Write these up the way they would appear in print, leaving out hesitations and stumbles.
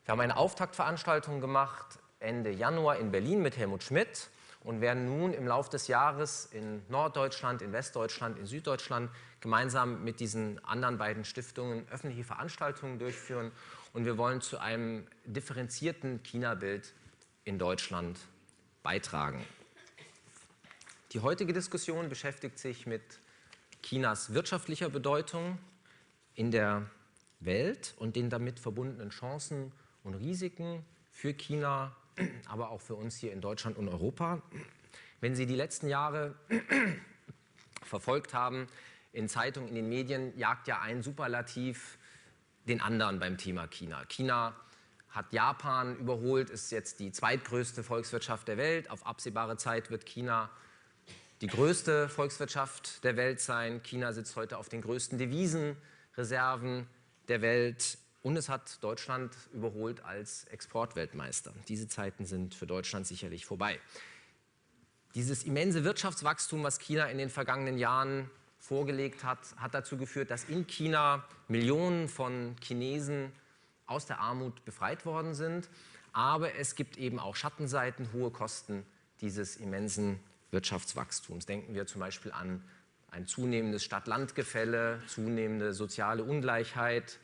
Wir haben eine Auftaktveranstaltung gemacht Ende Januar in Berlin mit Helmut Schmidt und werden nun im Laufe des Jahres in Norddeutschland, in Westdeutschland, in Süddeutschland gemeinsam mit diesen anderen beiden Stiftungen öffentliche Veranstaltungen durchführen. Und wir wollen zu einem differenzierten China-Bild in Deutschland beitragen. Die heutige Diskussion beschäftigt sich mit Chinas wirtschaftlicher Bedeutung in der Welt und den damit verbundenen Chancen und Risiken für China, aber auch für uns hier in Deutschland und Europa. Wenn Sie die letzten Jahre verfolgt haben, in Zeitungen, in den Medien, jagt ja ein Superlativ den anderen beim Thema China. China hat Japan überholt, ist jetzt die zweitgrößte Volkswirtschaft der Welt. Auf absehbare Zeit wird China die größte Volkswirtschaft der Welt sein. China sitzt heute auf den größten Devisenreserven der Welt. Und es hat Deutschland überholt als Exportweltmeister. Diese Zeiten sind für Deutschland sicherlich vorbei. Dieses immense Wirtschaftswachstum, was China in den vergangenen Jahren vorgelegt hat, hat dazu geführt, dass in China Millionen von Chinesen aus der Armut befreit worden sind. Aber es gibt eben auch Schattenseiten, hohe Kosten dieses immensen Wirtschaftswachstums. Denken wir zum Beispiel an ein zunehmendes Stadt-Land-Gefälle, zunehmende soziale Ungleichheit,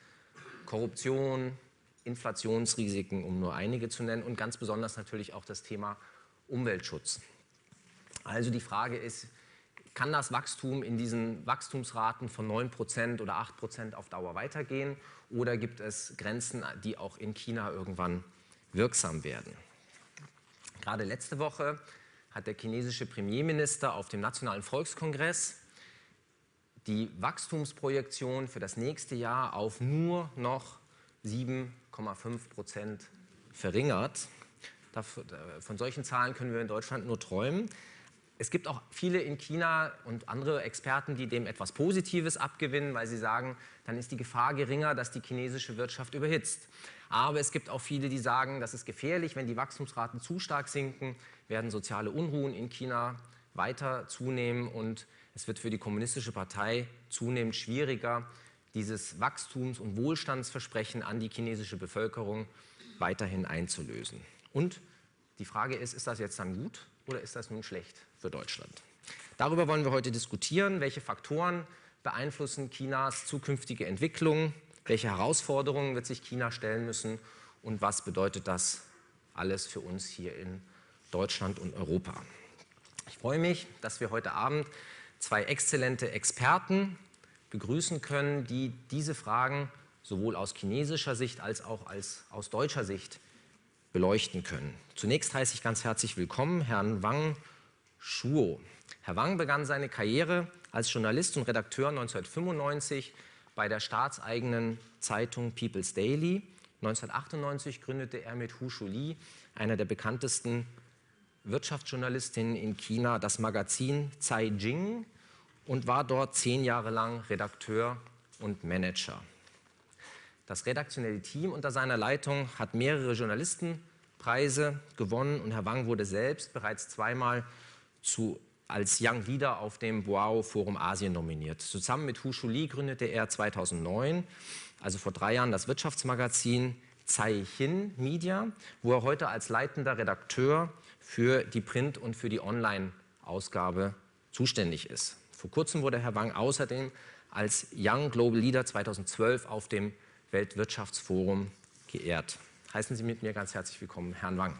Korruption, Inflationsrisiken, um nur einige zu nennen, und ganz besonders natürlich auch das Thema Umweltschutz. Also die Frage ist, kann das Wachstum in diesen Wachstumsraten von 9% oder 8% auf Dauer weitergehen oder gibt es Grenzen, die auch in China irgendwann wirksam werden? Gerade letzte Woche hat der chinesische Premierminister auf dem Nationalen Volkskongress die Wachstumsprojektion für das nächste Jahr auf nur noch 7,5% verringert. Von solchen Zahlen können wir in Deutschland nur träumen. Es gibt auch viele in China und andere Experten, die dem etwas Positives abgewinnen, weil sie sagen, dann ist die Gefahr geringer, dass die chinesische Wirtschaft überhitzt. Aber es gibt auch viele, die sagen, das ist gefährlich, wenn die Wachstumsraten zu stark sinken, werden soziale Unruhen in China weiter zunehmen und es wird für die Kommunistische Partei zunehmend schwieriger, dieses Wachstums- und Wohlstandsversprechen an die chinesische Bevölkerung weiterhin einzulösen. Und die Frage ist das jetzt dann gut oder ist das nun schlecht für Deutschland? Darüber wollen wir heute diskutieren. Welche Faktoren beeinflussen Chinas zukünftige Entwicklung? Welche Herausforderungen wird sich China stellen müssen? Und was bedeutet das alles für uns hier in Deutschland und Europa? Ich freue mich, dass wir heute Abend zwei exzellente Experten begrüßen können, die diese Fragen sowohl aus chinesischer Sicht als auch aus deutscher Sicht beleuchten können. Zunächst heiße ich ganz herzlich willkommen Herrn Wang Shuo. Herr Wang begann seine Karriere als Journalist und Redakteur 1995 bei der staatseigenen Zeitung People's Daily. 1998 gründete er mit Hu Shuli, einer der bekanntesten Wirtschaftsjournalistinnen in China, das Magazin Caixin und war dort 10 Jahre lang Redakteur und Manager. Das redaktionelle Team unter seiner Leitung hat mehrere Journalistenpreise gewonnen und Herr Wang wurde selbst bereits zweimal als Young Leader auf dem Boao Forum Asien nominiert. Zusammen mit Hu Shuli gründete er 2009, also vor 3 Jahren, das Wirtschaftsmagazin Caixin Media, wo er heute als leitender Redakteur für die Print- und für die Online-Ausgabe zuständig ist. Vor kurzem wurde Herr Wang außerdem als Young Global Leader 2012 auf dem Weltwirtschaftsforum geehrt. Heißen Sie mit mir ganz herzlich willkommen, Herrn Wang.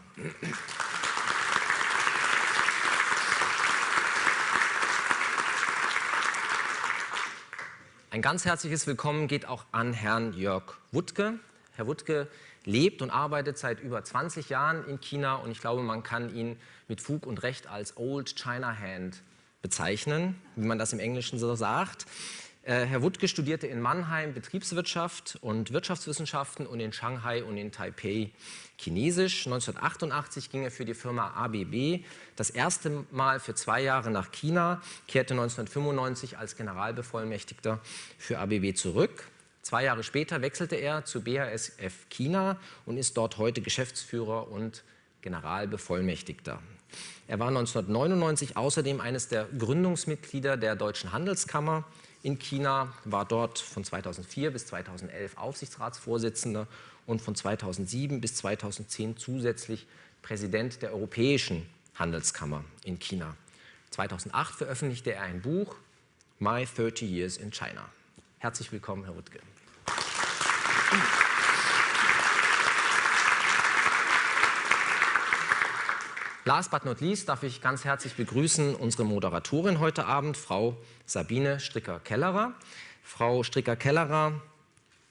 Ein ganz herzliches Willkommen geht auch an Herrn Jörg Wuttke. Herr Wuttke lebt und arbeitet seit über 20 Jahren in China und ich glaube, man kann ihn mit Fug und Recht als Old China Hand bezeichnen, wie man das im Englischen so sagt. Herr Wuttke studierte in Mannheim Betriebswirtschaft und Wirtschaftswissenschaften und in Shanghai und in Taipei Chinesisch. 1988 ging er für die Firma ABB das erste Mal für 2 Jahre nach China, kehrte 1995 als Generalbevollmächtigter für ABB zurück. 2 Jahre später wechselte er zu BASF China und ist dort heute Geschäftsführer und Generalbevollmächtigter. Er war 1999 außerdem eines der Gründungsmitglieder der Deutschen Handelskammer in China, war dort von 2004 bis 2011 Aufsichtsratsvorsitzender und von 2007 bis 2010 zusätzlich Präsident der Europäischen Handelskammer in China. 2008 veröffentlichte er ein Buch, My 30 Years in China. Herzlich willkommen, Herr Wuttke. Last but not least darf ich ganz herzlich begrüßen unsere Moderatorin heute Abend, Frau Sabine Stricker-Kellerer. Frau Stricker-Kellerer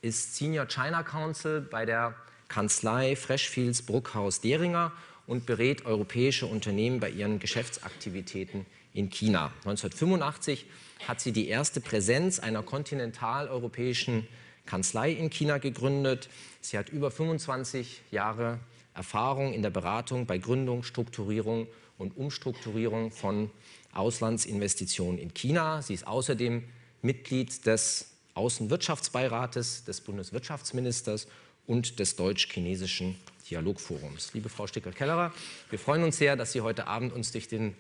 ist Senior China Counsel bei der Kanzlei Freshfields Bruckhaus-Deringer und berät europäische Unternehmen bei ihren Geschäftsaktivitäten in China. 1985 hat sie die erste Präsenz einer kontinentaleuropäischen Kanzlei in China gegründet. Sie hat über 25 Jahre Erfahrung in der Beratung bei Gründung, Strukturierung und Umstrukturierung von Auslandsinvestitionen in China. Sie ist außerdem Mitglied des Außenwirtschaftsbeirates, des Bundeswirtschaftsministers und des deutsch-chinesischen Dialogforums. Liebe Frau Stricker-Kellerer, wir freuen uns sehr, dass Sie heute Abend uns durch den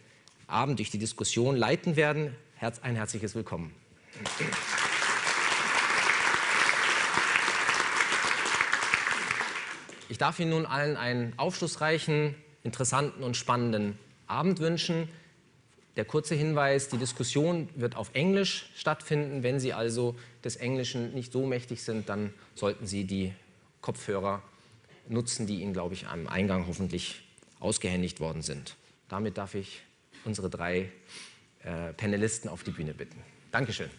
Abend, durch die Diskussion leiten werden. Ein herzliches Willkommen. Ich darf Ihnen nun allen einen aufschlussreichen, interessanten und spannenden Abend wünschen. Der kurze Hinweis, die Diskussion wird auf Englisch stattfinden. Wenn Sie also des Englischen nicht so mächtig sind, dann sollten Sie die Kopfhörer nutzen, die Ihnen, glaube ich, am Eingang hoffentlich ausgehändigt worden sind. Damit darf ich unsere drei Panelisten auf die Bühne bitten. Dankeschön.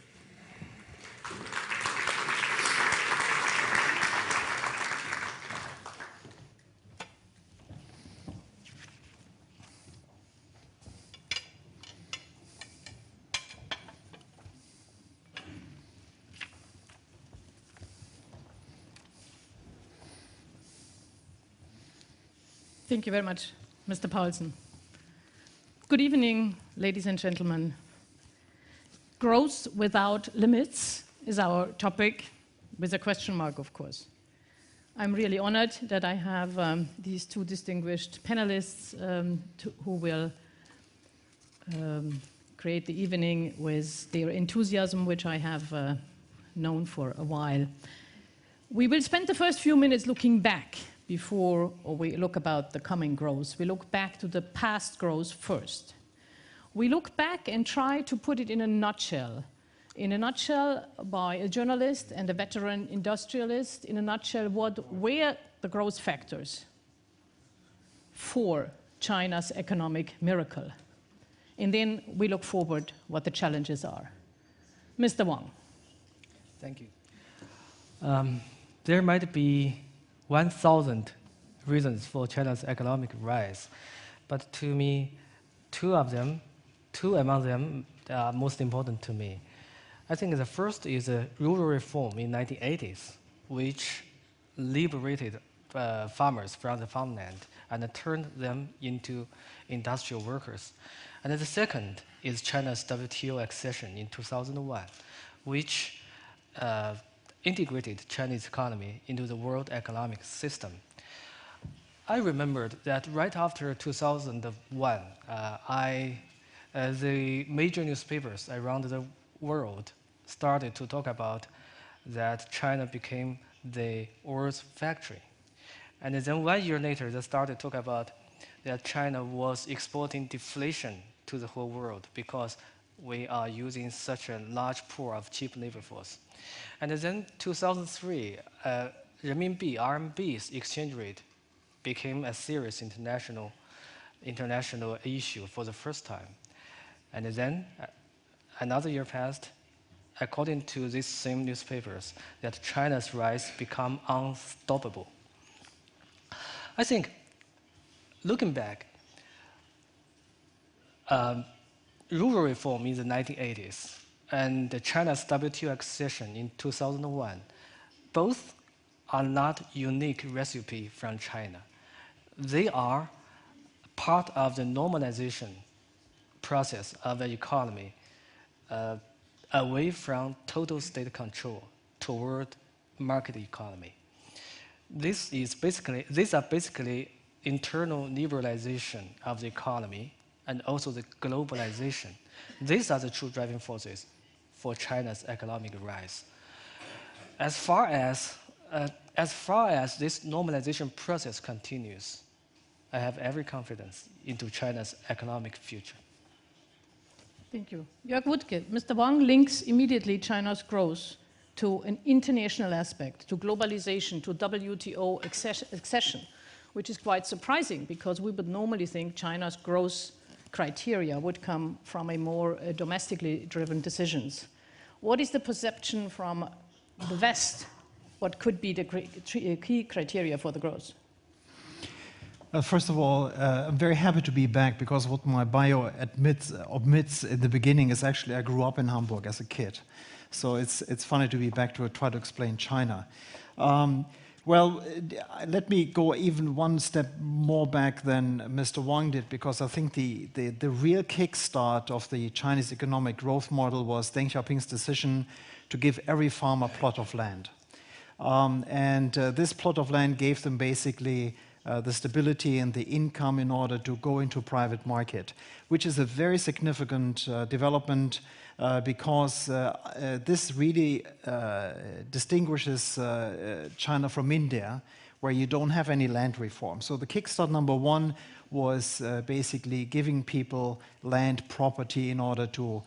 Thank you very much, Mr. Paulsen. Good evening, ladies and gentlemen. Growth without limits is our topic, with a question mark, of course. I'm really honored that I have these two distinguished panelists who will create the evening with their enthusiasm, which I have known for a while. We will spend the first few minutes looking back before we look about the coming growth. We look back to the past growth first. We look back and try to put it in a nutshell by a journalist and a veteran industrialist, in a nutshell, what were the growth factors for China's economic miracle. And then we look forward what the challenges are. Mr. Wang. Thank you. There might be 1,000 reasons for China's economic rise, but to me, two among them are most important to me. I think the first is a rural reform in 1980s, which liberated farmers from the farmland and turned them into industrial workers. And the second is China's WTO accession in 2001, which integrated Chinese economy into the world economic system. I remembered that right after 2001, the major newspapers around the world started to talk about that China became the world's factory. And then 1 year later, they started to talk about that China was exporting deflation to the whole world because we are using such a large pool of cheap labor force. And then 2003, RMB's exchange rate became a serious international issue for the first time. And then another year passed, according to these same newspapers, that China's rise became unstoppable. I think, looking back, rural reform in the 1980s and China's WTO accession in 2001, both are not unique recipe from China. They are part of the normalization process of the economy away from total state control toward market economy. These are basically internal liberalization of the economy and also the globalization. These are the true driving forces for China's economic rise. As far as as far as this normalization process continues, I have every confidence into China's economic future. Thank you. Jörg Wuttke, Mr. Wang links immediately China's growth to an international aspect, to globalization, to WTO accession, which is quite surprising because we would normally think China's growth criteria would come from a more domestically driven decisions. What is the perception from the West? What could be the key criteria for the growth? First of all, I'm very happy to be back because what my bio omits in the beginning is actually I grew up in Hamburg as a kid. So it's funny to be back to try to explain China. Well, let me go even one step more back than Mr. Wang did, because I think the real kickstart of the Chinese economic growth model was Deng Xiaoping's decision to give every farmer a plot of land. This plot of land gave them basically the stability and the income in order to go into private market, which is a very significant development because this really distinguishes China from India, where you don't have any land reform. So the kickstart number one was basically giving people land property in order to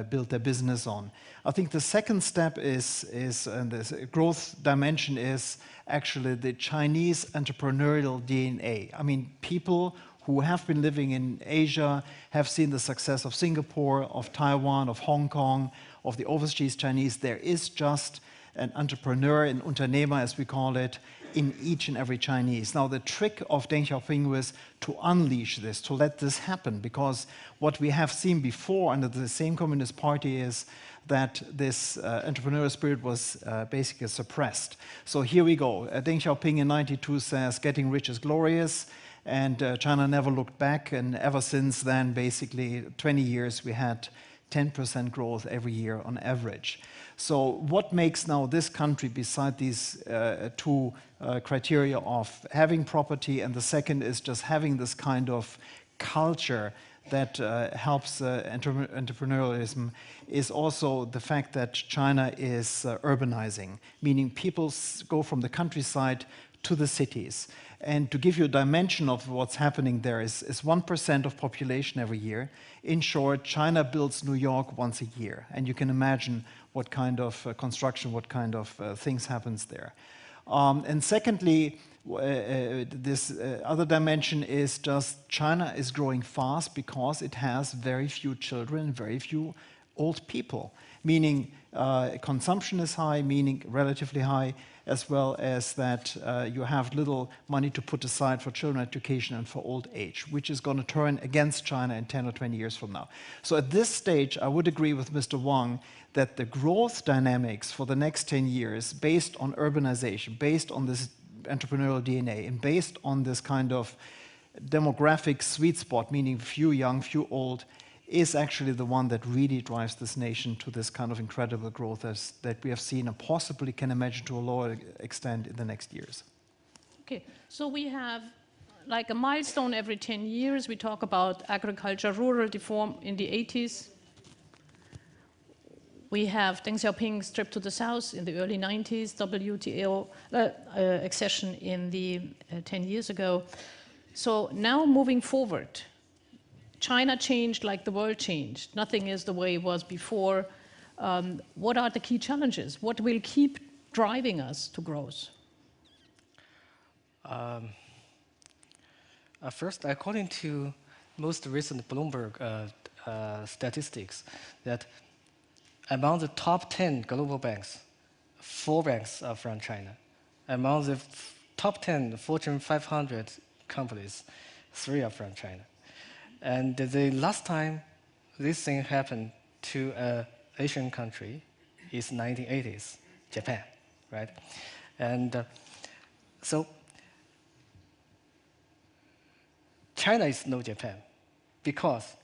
build their business on. I think the second step is and this growth dimension is actually the Chinese entrepreneurial DNA. I mean, people who have been living in Asia have seen the success of Singapore, of Taiwan, of Hong Kong, of the overseas Chinese. There is just an entrepreneur, an Unternehmer as we call it, in each and every Chinese. Now the trick of Deng Xiaoping was to unleash this, to let this happen, because what we have seen before under the same Communist Party is that this entrepreneurial spirit was basically suppressed. So here we go. Deng Xiaoping in '92 says, getting rich is glorious, and China never looked back, and ever since then, basically 20 years, we had 10% growth every year on average. So what makes now this country, beside these two criteria of having property, and the second is just having this kind of culture that helps entrepreneurialism, is also the fact that China is urbanizing, meaning people go from the countryside to the cities. And to give you a dimension of what's happening there is 1% of population every year. In short, China builds New York once a year. And you can imagine what kind of construction, what kind of things happens there. And secondly, this other dimension is just China is growing fast because it has very few children, very few old people, meaning consumption is high, meaning relatively high, as well as that you have little money to put aside for children education and for old age, which is going to turn against China in 10 or 20 years from now. So at this stage, I would agree with Mr. Wang that the growth dynamics for the next 10 years, based on urbanization, based on this entrepreneurial DNA, and based on this kind of demographic sweet spot, meaning few young, few old, is actually the one that really drives this nation to this kind of incredible growth that we have seen and possibly can imagine to a lower extent in the next years. Okay, so we have like a milestone every 10 years. We talk about agriculture, rural reform in the 80s. We have Deng Xiaoping's trip to the south in the early 90s, WTO accession in the 10 years ago. So now moving forward, China changed like the world changed. Nothing is the way it was before. What are the key challenges? What will keep driving us to growth? First, according to most recent Bloomberg statistics, that among the top 10 global banks, 4 banks are from China. Among the top 10 Fortune 500 companies, 3 are from China. And the last time this thing happened to an Asian country is 1980s, Japan, right? And so China is no Japan because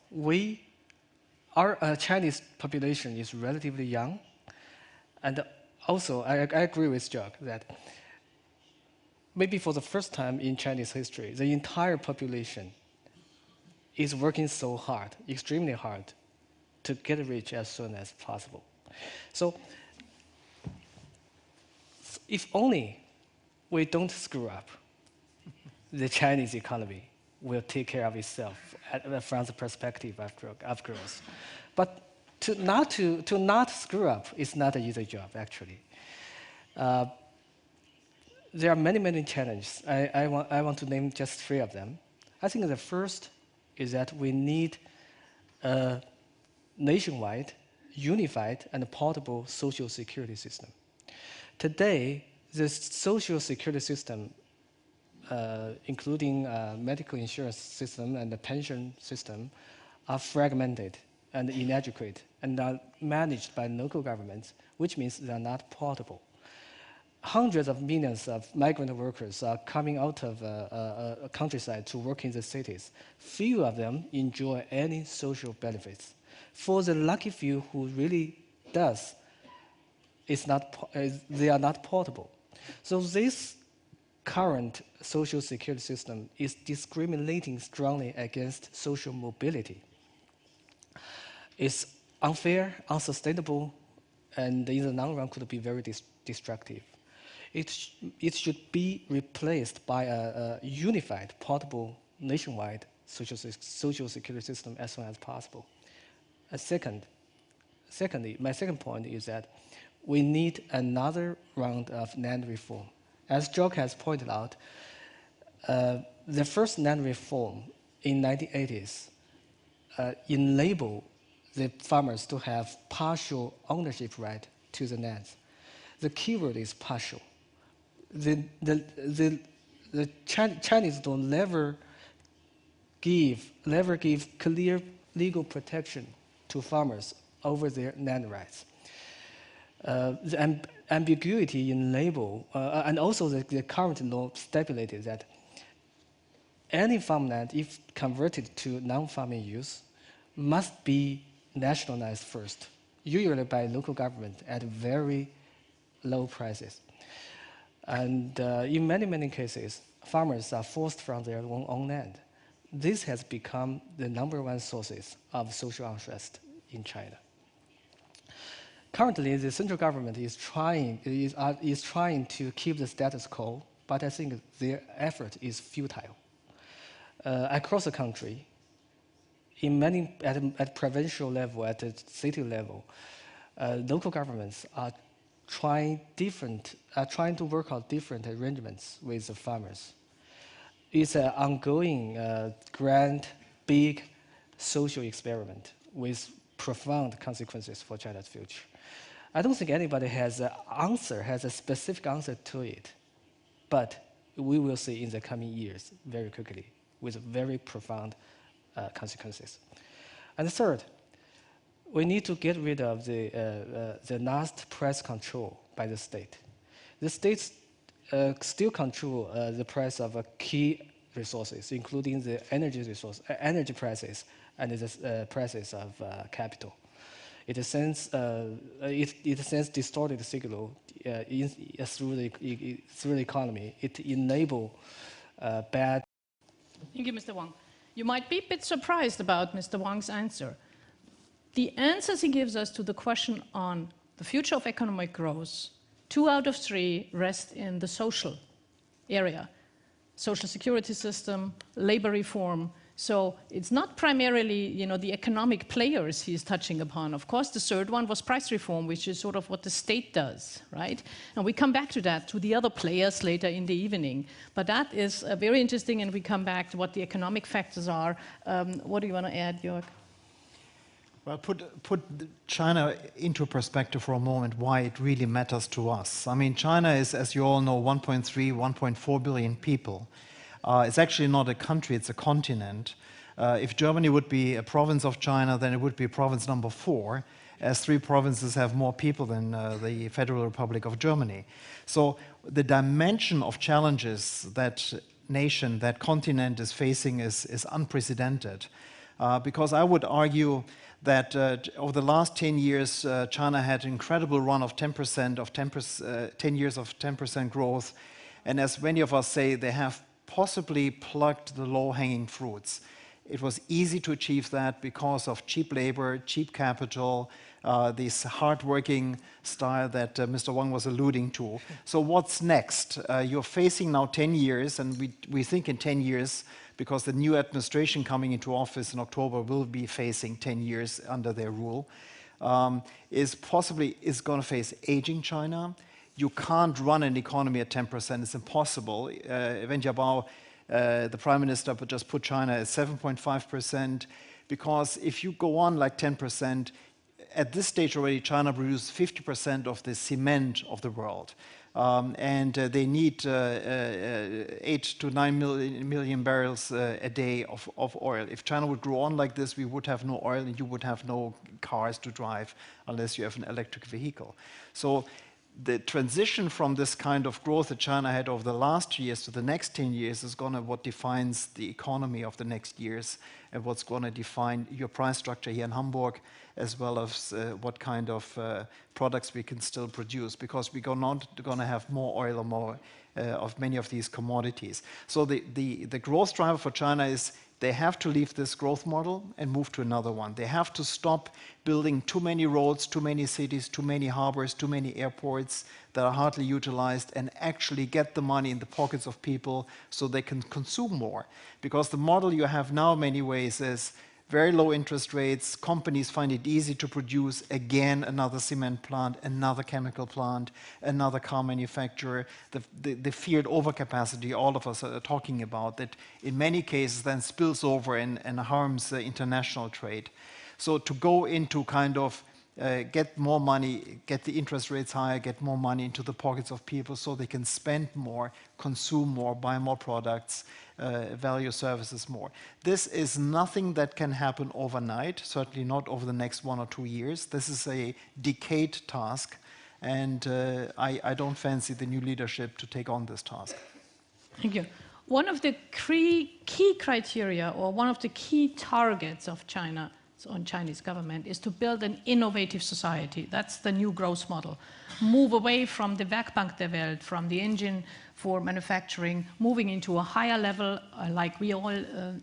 our Chinese population is relatively young. And also, I agree with Jörg that maybe for the first time in Chinese history, the entire population is working so hard, extremely hard, to get rich as soon as possible. So if only we don't screw up, the Chinese economy will take care of itself from the perspective of growth. But to not screw up is not an easy job, actually. There are many challenges. I want to name just 3 of them. I think the first is that we need a nationwide, unified, and portable social security system. Today, the social security system, including medical insurance system and the pension system, are fragmented and inadequate and are managed by local governments, which means they are not portable. Hundreds of millions of migrant workers are coming out of a countryside to work in the cities. Few of them enjoy any social benefits. For the lucky few who really does, they are not portable. So this current social security system is discriminating strongly against social mobility. It's unfair, unsustainable, and in the long run could be very destructive. It should be replaced by a unified, portable, nationwide social security system as soon as possible. Secondly, my second point is that we need another round of land reform. As Jörg has pointed out, the first land reform in 1980s enabled the farmers to have partial ownership right to the lands. The keyword is partial. The Chinese don't never give clear legal protection to farmers over their land rights. The ambiguity in label, and also the current law stipulated that any farmland, if converted to non-farming use, must be nationalized first, usually by local government at very low prices. And in many cases, farmers are forced from their own land. This has become the #1 sources of social unrest in China. Currently, the central government is trying to keep the status quo, but I think their effort is futile. Across the country, at provincial level, at the city level, local governments are trying to work out different arrangements with the farmers. It's an ongoing, grand, big social experiment with profound consequences for China's future. I don't think anybody has a specific answer to it, but we will see in the coming years very quickly with very profound consequences. And third, we need to get rid of the last price control by the state. The states still control the price of key resources, including the energy prices and the prices of capital. It sends distorted signal through the economy. It enables bad. Thank you, Mr. Wang. You might be a bit surprised about Mr. Wang's answer. The answers he gives us to the question on the future of economic growth, 2 out of 3 rest in the social area. Social security system, labor reform. So it's not primarily, the economic players he's touching upon. Of course, the third one was price reform, which is sort of what the state does, right? And we come back to that, to the other players later in the evening. But that is very interesting, and we come back to what the economic factors are. What do you want to add, Jörg? Well, put China into perspective for a moment, why it really matters to us. I mean, China is, as you all know, 1.3, 1.4 billion people. It's actually not a country, it's a continent. If Germany would be a province of China, then it would be province number 4, as 3 provinces have more people than the Federal Republic of Germany. So the dimension of challenges that nation, that continent is facing is unprecedented. Because I would argue that over the last 10 years, China had an incredible run of 10 years of 10% growth. And as many of us say, they have possibly plucked the low-hanging fruits. It was easy to achieve that because of cheap labor, cheap capital, this hard-working style that Mr. Wang was alluding to. So what's next? You're facing now 10 years, and we think in 10 years, because the new administration coming into office in October will be facing 10 years under their rule, is going to face aging China. You can't run an economy at 10%. It's impossible. Wen Jiabao, the prime minister, just put China at 7.5%, because if you go on like 10%, at this stage already, China produces 50% of the cement of the world. And they need 8 to 9 million barrels a day of oil. If China would grow on like this, we would have no oil and you would have no cars to drive unless you have an electric vehicle. So the transition from this kind of growth that China had over the last years to the next 10 years is going to what defines the economy of the next years and what's going to define your price structure here in Hamburg, as well as what kind of products we can still produce, because we're not going to have more oil or more of many of these commodities. So the growth driver for China is they have to leave this growth model and move to another one. They have to stop building too many roads, too many cities, too many harbors, too many airports that are hardly utilized, and actually get the money in the pockets of people so they can consume more. Because the model you have now in many ways is very low interest rates, companies find it easy to produce, again, another cement plant, another chemical plant, another car manufacturer, the feared overcapacity all of us are talking about, that in many cases then spills over and harms international trade. So to go into kind of get more money, get the interest rates higher, get more money into the pockets of people so they can spend more, consume more, buy more products, value services more. This is nothing that can happen overnight, certainly not over the next 1 or 2 years. This is a decade task, and I don't fancy the new leadership to take on this task. Thank you. One of the key criteria, or one of the key targets of China on Chinese government, is to build an innovative society. That's the new growth model. Move away from the Werkbank der Welt, from the engine for manufacturing, moving into a higher level, like we all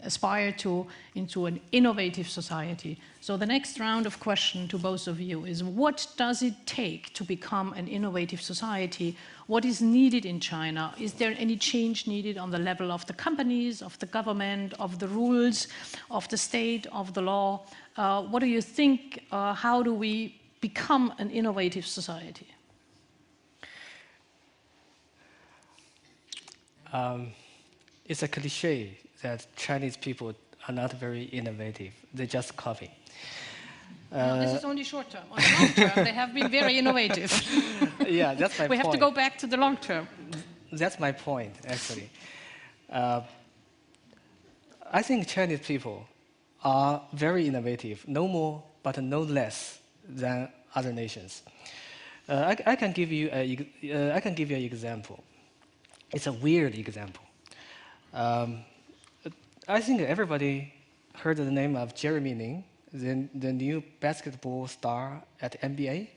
aspire to, into an innovative society. So the next round of question to both of you is, what does it take to become an innovative society? What is needed in China? Is there any change needed on the level of the companies, of the government, of the rules, of the state, of the law? What do you think? How do we become an innovative society? It's a cliche that Chinese people are not very innovative. They just copy. No, this is only short term. On the long term, they have been very innovative. Yeah, that's my point. We have to go back to the long term. That's my point, actually. I think Chinese people are very innovative, no more but no less than other nations. I can give you an example. It's a weird example. I think everybody heard the name of Jeremy Lin, the new basketball star at NBA.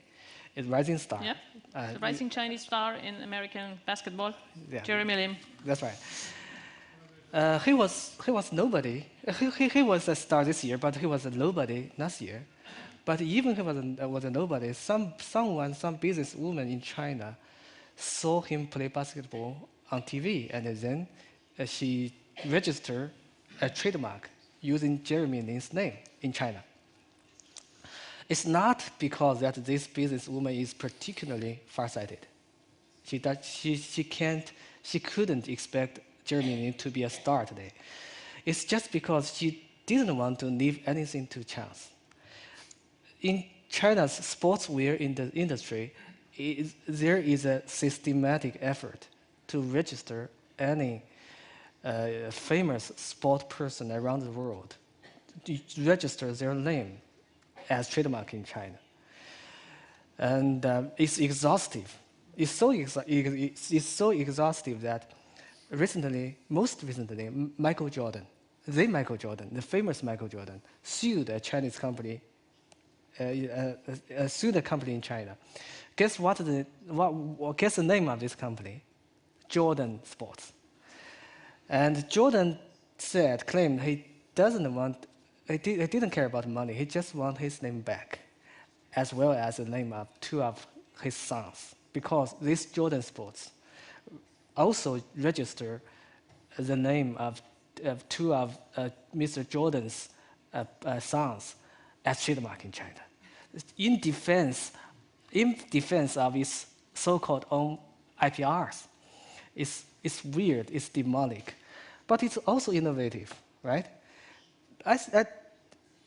It's rising star. Yeah, the rising Chinese star in American basketball, yeah. Jeremy Lin. That's right. He was nobody. He was a star this year, but he was a nobody last year. But even he was a nobody, some businesswoman in China saw him play basketball on TV, and then she registered a trademark using Jeremy Lin's name in China. It's not because that this businesswoman is particularly farsighted. She couldn't expect Jeremy Lin to be a star today. It's just because she didn't want to leave anything to chance. In China's sportswear industry, there is a systematic effort to register any famous sport person around the world, to register their name as trademark in China. And it's exhaustive. It's so exhaustive that most recently, Michael Jordan, the famous Michael Jordan, sued a Chinese company, sued a company in China. Guess guess the name of this company? Jordan Sports. And Jordan claimed he didn't care about money, he just wants his name back. as well as the name of two of his sons, because these Jordan sports also register the name of two of Mr. Jordan's sons as trademark in China. In defense of its so-called own IPRs. It's weird, it's demonic, but it's also innovative, right?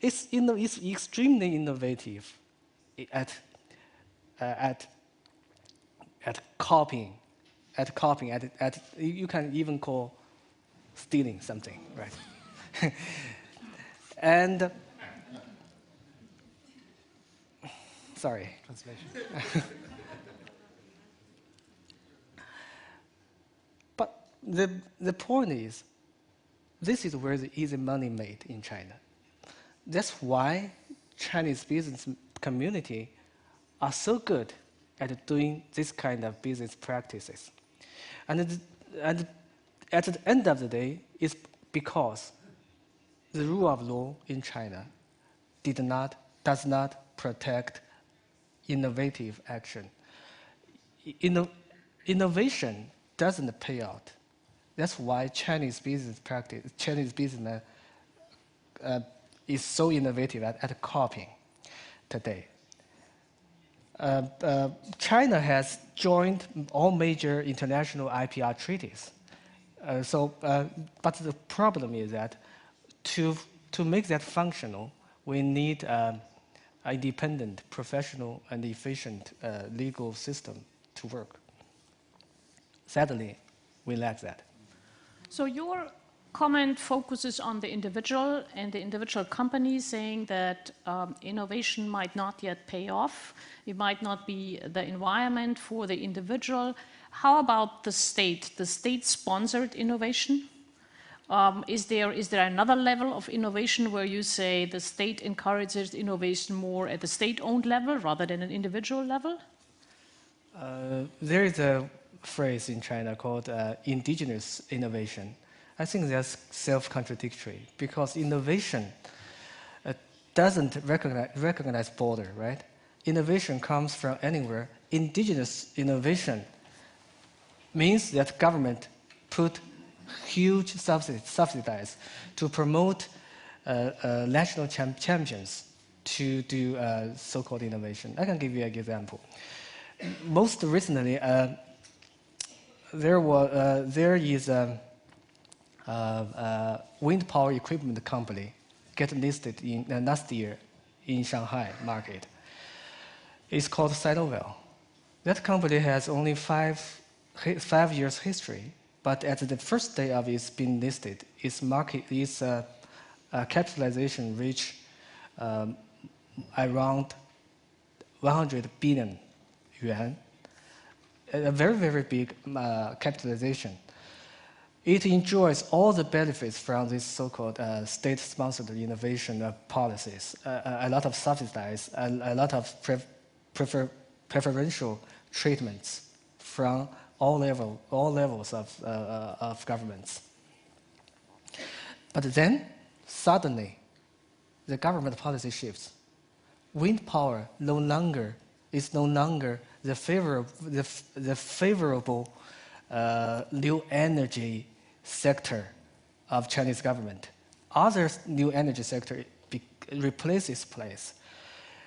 It's extremely innovative at copying, you can even call stealing something, right? And sorry. Translation. But the point is, this is where the easy money made in China. That's why Chinese business community are so good at doing this kind of business practices. And at the end of the day, it's because the rule of law in China does not protect innovative action. Innovation doesn't pay out. That's why Chinese business is so innovative at copying today. China has joined all major international IPR treaties. But the problem is that to make that functional, we need an independent, professional, and efficient legal system to work. Sadly, we lack that. So your comment focuses on the individual and the individual company, saying that innovation might not yet pay off. It might not be the environment for the individual. How about the state-sponsored innovation? Is there another level of innovation where you say the state encourages innovation more at the state-owned level rather than an individual level? There is a phrase in China called Indigenous Innovation. I think that's self-contradictory because innovation doesn't recognize border, right? Innovation comes from anywhere. Indigenous innovation means that government put huge subsidies to promote national champions to do so-called innovation. I can give you an example. Most recently, there is a wind power equipment company get listed in last year in Shanghai market. It's called Sinovel. That company has only 5 years history, but at the first day of its being listed, its capitalization reached around 100 billion yuan, a very, very big capitalization. It enjoys all the benefits from this so-called state-sponsored innovation policies, a lot of subsidies, a lot of preferential treatments from all levels of governments. But then, suddenly, the government policy shifts. Wind power is no longer the favorable new energy sector of Chinese government. Other new energy sector replace its place.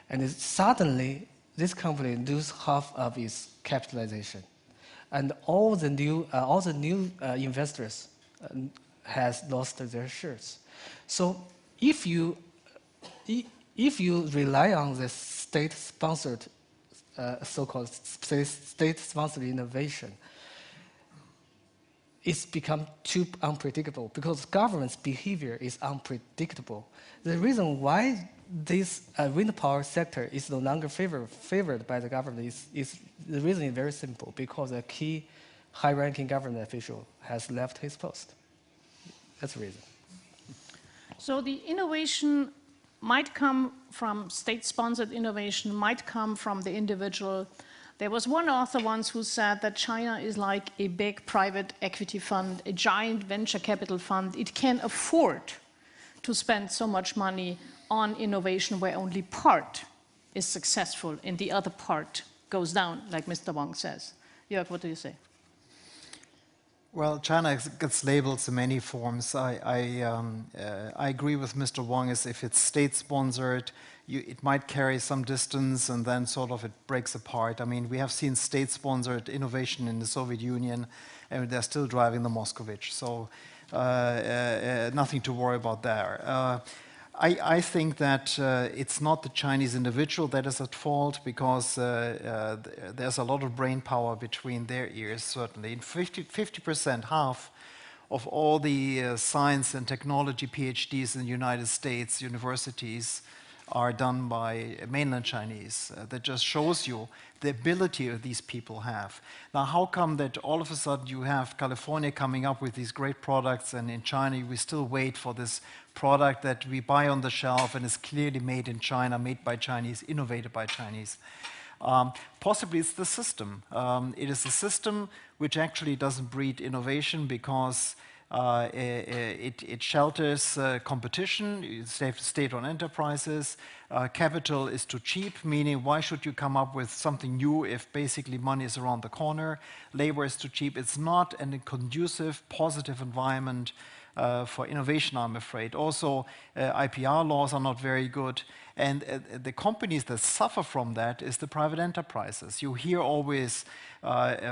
And suddenly, this company loses half of its capitalization. And all the new investors has lost their shares. So if you rely on the state-sponsored, so-called state-sponsored innovation, it's become too unpredictable because government's behavior is unpredictable. The reason why this wind power sector is no longer favored by the government is the reason is very simple, because a key high-ranking government official has left his post. That's the reason. So the innovation might come from state-sponsored innovation, might come from the individual. There was one author once who said that China is like a big private equity fund, a giant venture capital fund. It can afford to spend so much money on innovation where only part is successful and the other part goes down, like Mr. Wang says. Jörg, what do you say? Well, China gets labeled in many forms. I agree with Mr. Wang, as if it's state-sponsored, it might carry some distance and then sort of it breaks apart. I mean, we have seen state-sponsored innovation in the Soviet Union, and they're still driving the Moscovich. So nothing to worry about there. I think that it's not the Chinese individual that is at fault, because there's a lot of brain power between their ears, certainly. And 50%, half of all the science and technology PhDs in the United States universities are done by mainland Chinese. That just shows you the ability that these people have. Now, how come that all of a sudden you have California coming up with these great products, and in China we still wait for this product that we buy on the shelf and is clearly made in China, made by Chinese, innovated by Chinese? Possibly it's the system. It is a system which actually doesn't breed innovation, because it shelters competition, state-owned enterprises. Capital is too cheap, meaning why should you come up with something new if basically money is around the corner? Labor is too cheap. It's not a conducive, positive environment for innovation, I'm afraid. Also, IPR laws are not very good. And the companies that suffer from that is the private enterprises. You hear always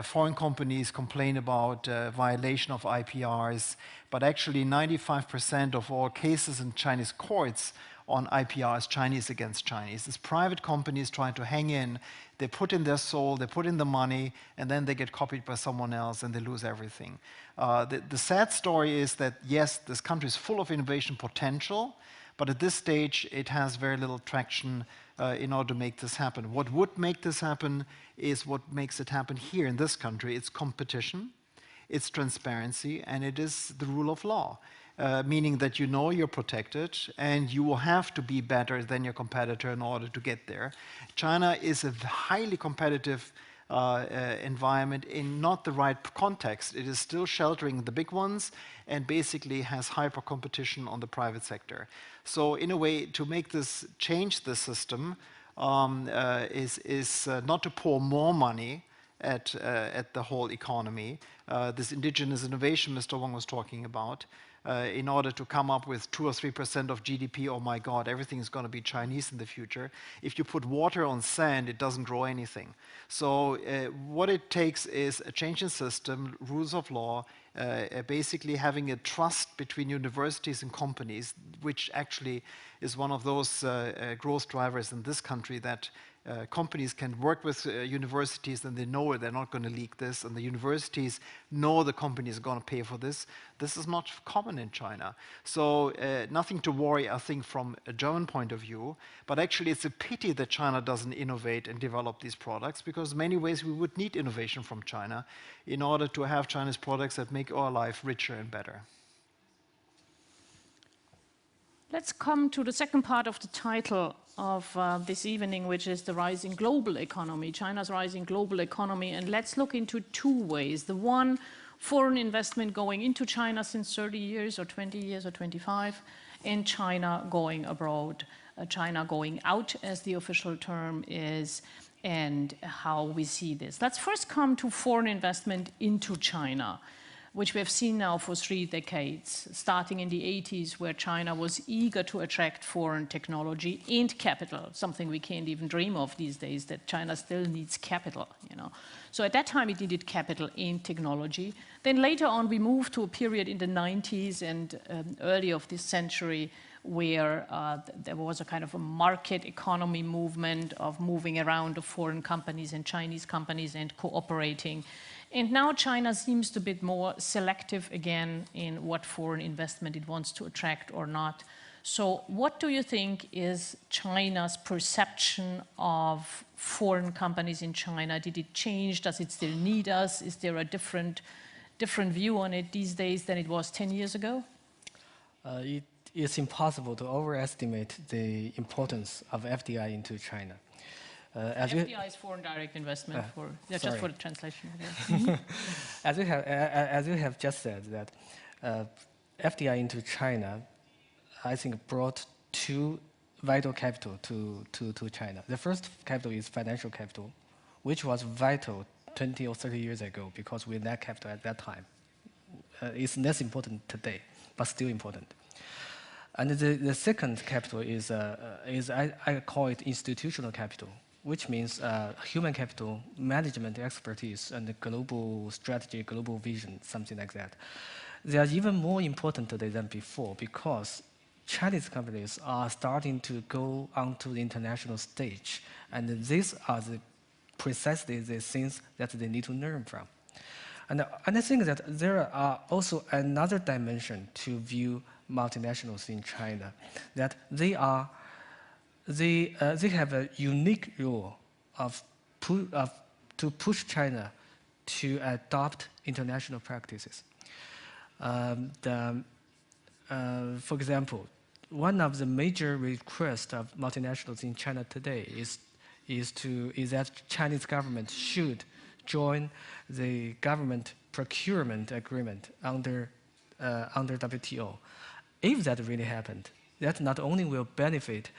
foreign companies complain about violation of IPRs, but actually 95% of all cases in Chinese courts on IPR is Chinese against Chinese. It's private companies trying to hang in. They put in their soul, they put in the money, and then they get copied by someone else and they lose everything. The sad story is that, yes, this country is full of innovation potential, but at this stage, it has very little traction in order to make this happen. What would make this happen is what makes it happen here in this country. It's competition, it's transparency, and it is the rule of law, meaning that you know you're protected and you will have to be better than your competitor in order to get there. China is a highly competitive environment in not the right context. It is still sheltering the big ones and basically has hyper competition on the private sector. So in a way, to make this change the system is not to pour more money at the whole economy. This indigenous innovation Mr. Wang was talking about, in order to come up with 2 or 3% of GDP, oh my God, everything is going to be Chinese in the future. If you put water on sand, it doesn't grow anything. So what it takes is a change in system, rules of law, basically having a trust between universities and companies, which actually is one of those growth drivers in this country, that companies can work with universities and they know they're not going to leak this, and the universities know the companies are going to pay for this. This is not common in China. So nothing to worry, I think, from a German point of view, but actually it's a pity that China doesn't innovate and develop these products, because in many ways we would need innovation from China in order to have Chinese products that make our life richer and better. Let's come to the second part of the title of this evening, which is the rising global economy, China's rising global economy. And let's look into two ways. The one, foreign investment going into China since 30 years or 20 years or 25, and China going abroad, China going out, as the official term is, and how we see this. Let's first come to foreign investment into China, which we have seen now for 3 decades, starting in the 80s, where China was eager to attract foreign technology and capital, something we can't even dream of these days, that China still needs capital, you know. So at that time, it needed capital and technology. Then later on, we moved to a period in the 90s and early of this century where there was a kind of a market economy movement of moving around the foreign companies and Chinese companies and cooperating. And now China seems to be a bit more selective again in what foreign investment it wants to attract or not. So what do you think is China's perception of foreign companies in China? Did it change? Does it still need us? Is there a different view on it these days than it was 10 years ago? It's impossible to overestimate the importance of FDI into China. FDI is foreign direct investment, just for the translation. As you have just said, that FDI into China, I think, brought 2 vital capital to China. The first capital is financial capital, which was vital 20 or 30 years ago because we lacked capital at that time. It's less important today, but still important. And the second capital is I call it institutional capital, which means human capital, management expertise, and global strategy, global vision, something like that. They are even more important today than before because Chinese companies are starting to go onto the international stage, and these are precisely the things that they need to learn from. And I think that there are also another dimension to view multinationals in China, that they have a unique role to push China to adopt international practices. For example, one of the major requests of multinationals in China today is that Chinese government should join the government procurement agreement under WTO. If that really happened, that not only will benefit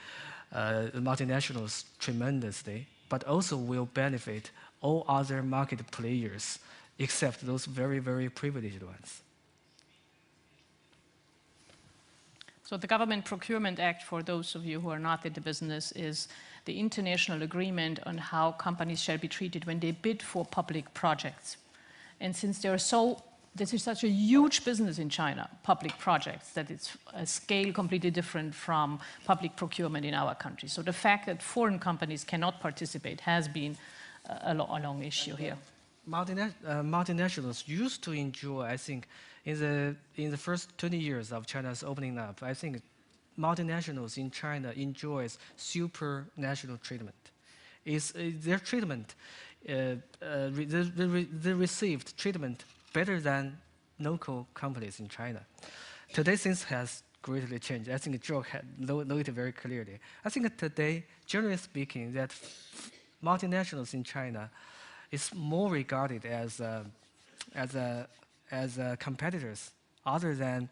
the multinationals tremendously, but also will benefit all other market players except those very, very privileged ones. So the Government Procurement Act, for those of you who are not in the business, is the international agreement on how companies shall be treated when they bid for public projects. And since this is such a huge business in China, public projects, that it's a scale completely different from public procurement in our country. So the fact that foreign companies cannot participate has been a long issue here. Multinationals used to enjoy, I think, in the first 20 years of China's opening up, I think multinationals in China enjoys supranational treatment. Their treatment, they received treatment better than local companies in China. Today, things has greatly changed. I think Jörg know it very clearly. I think today, generally speaking, that multinationals in China is more regarded as competitors other than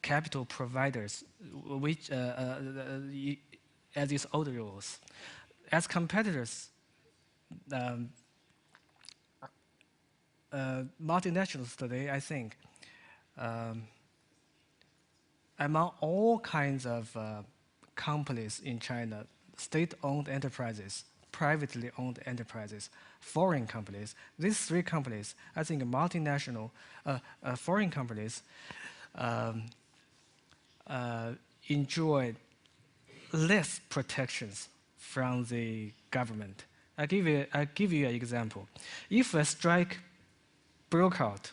capital providers, which as its old rules. As competitors, multinationals today, I think, among all kinds of companies in China, state-owned enterprises, privately owned enterprises, foreign companies, these three companies, I think multinational foreign companies enjoy less protections from the government. I'll give you an example. If a strike broke out,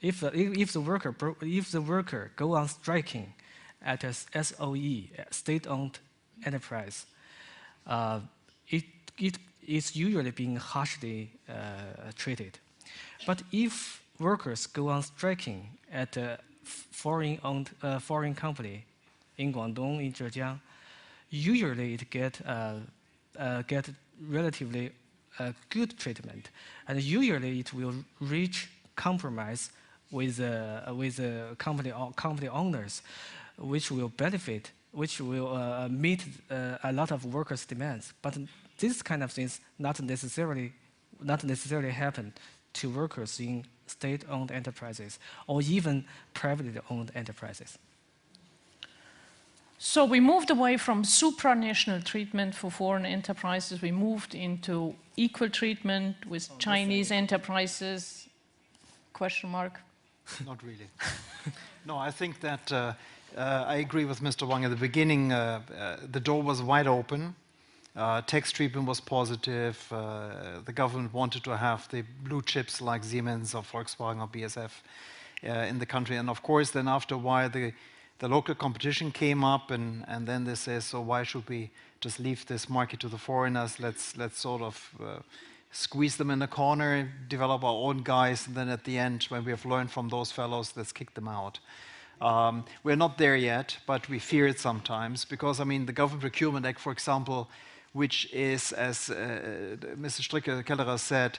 if the worker go on striking at a SOE, state-owned enterprise, it is usually being harshly treated. But if workers go on striking at a foreign company in Guangdong, in Zhejiang, usually it get relatively good treatment, and usually it will reach compromise with company owners, which will benefit, which will meet a lot of workers' demands. But these kind of things not necessarily happen to workers in state-owned enterprises or even privately owned enterprises. So we moved away from supranational treatment for foreign enterprises. We moved into equal treatment with Chinese enterprises. Question mark? Not really. No, I think that I agree with Mr. Wang. At the beginning, the door was wide open. Tax treatment was positive. The government wanted to have the blue chips like Siemens or Volkswagen or BASF in the country. And of course, then after a while, the local competition came up, and then they say, so why should we just leave this market to the foreigners? Let's sort of squeeze them in the corner, develop our own guys, and then at the end, when we have learned from those fellows, let's kick them out. We're not there yet, but we fear it sometimes because, I mean, the Government Procurement Act, for example, which is, as Mr. Stricker-Kellerer said,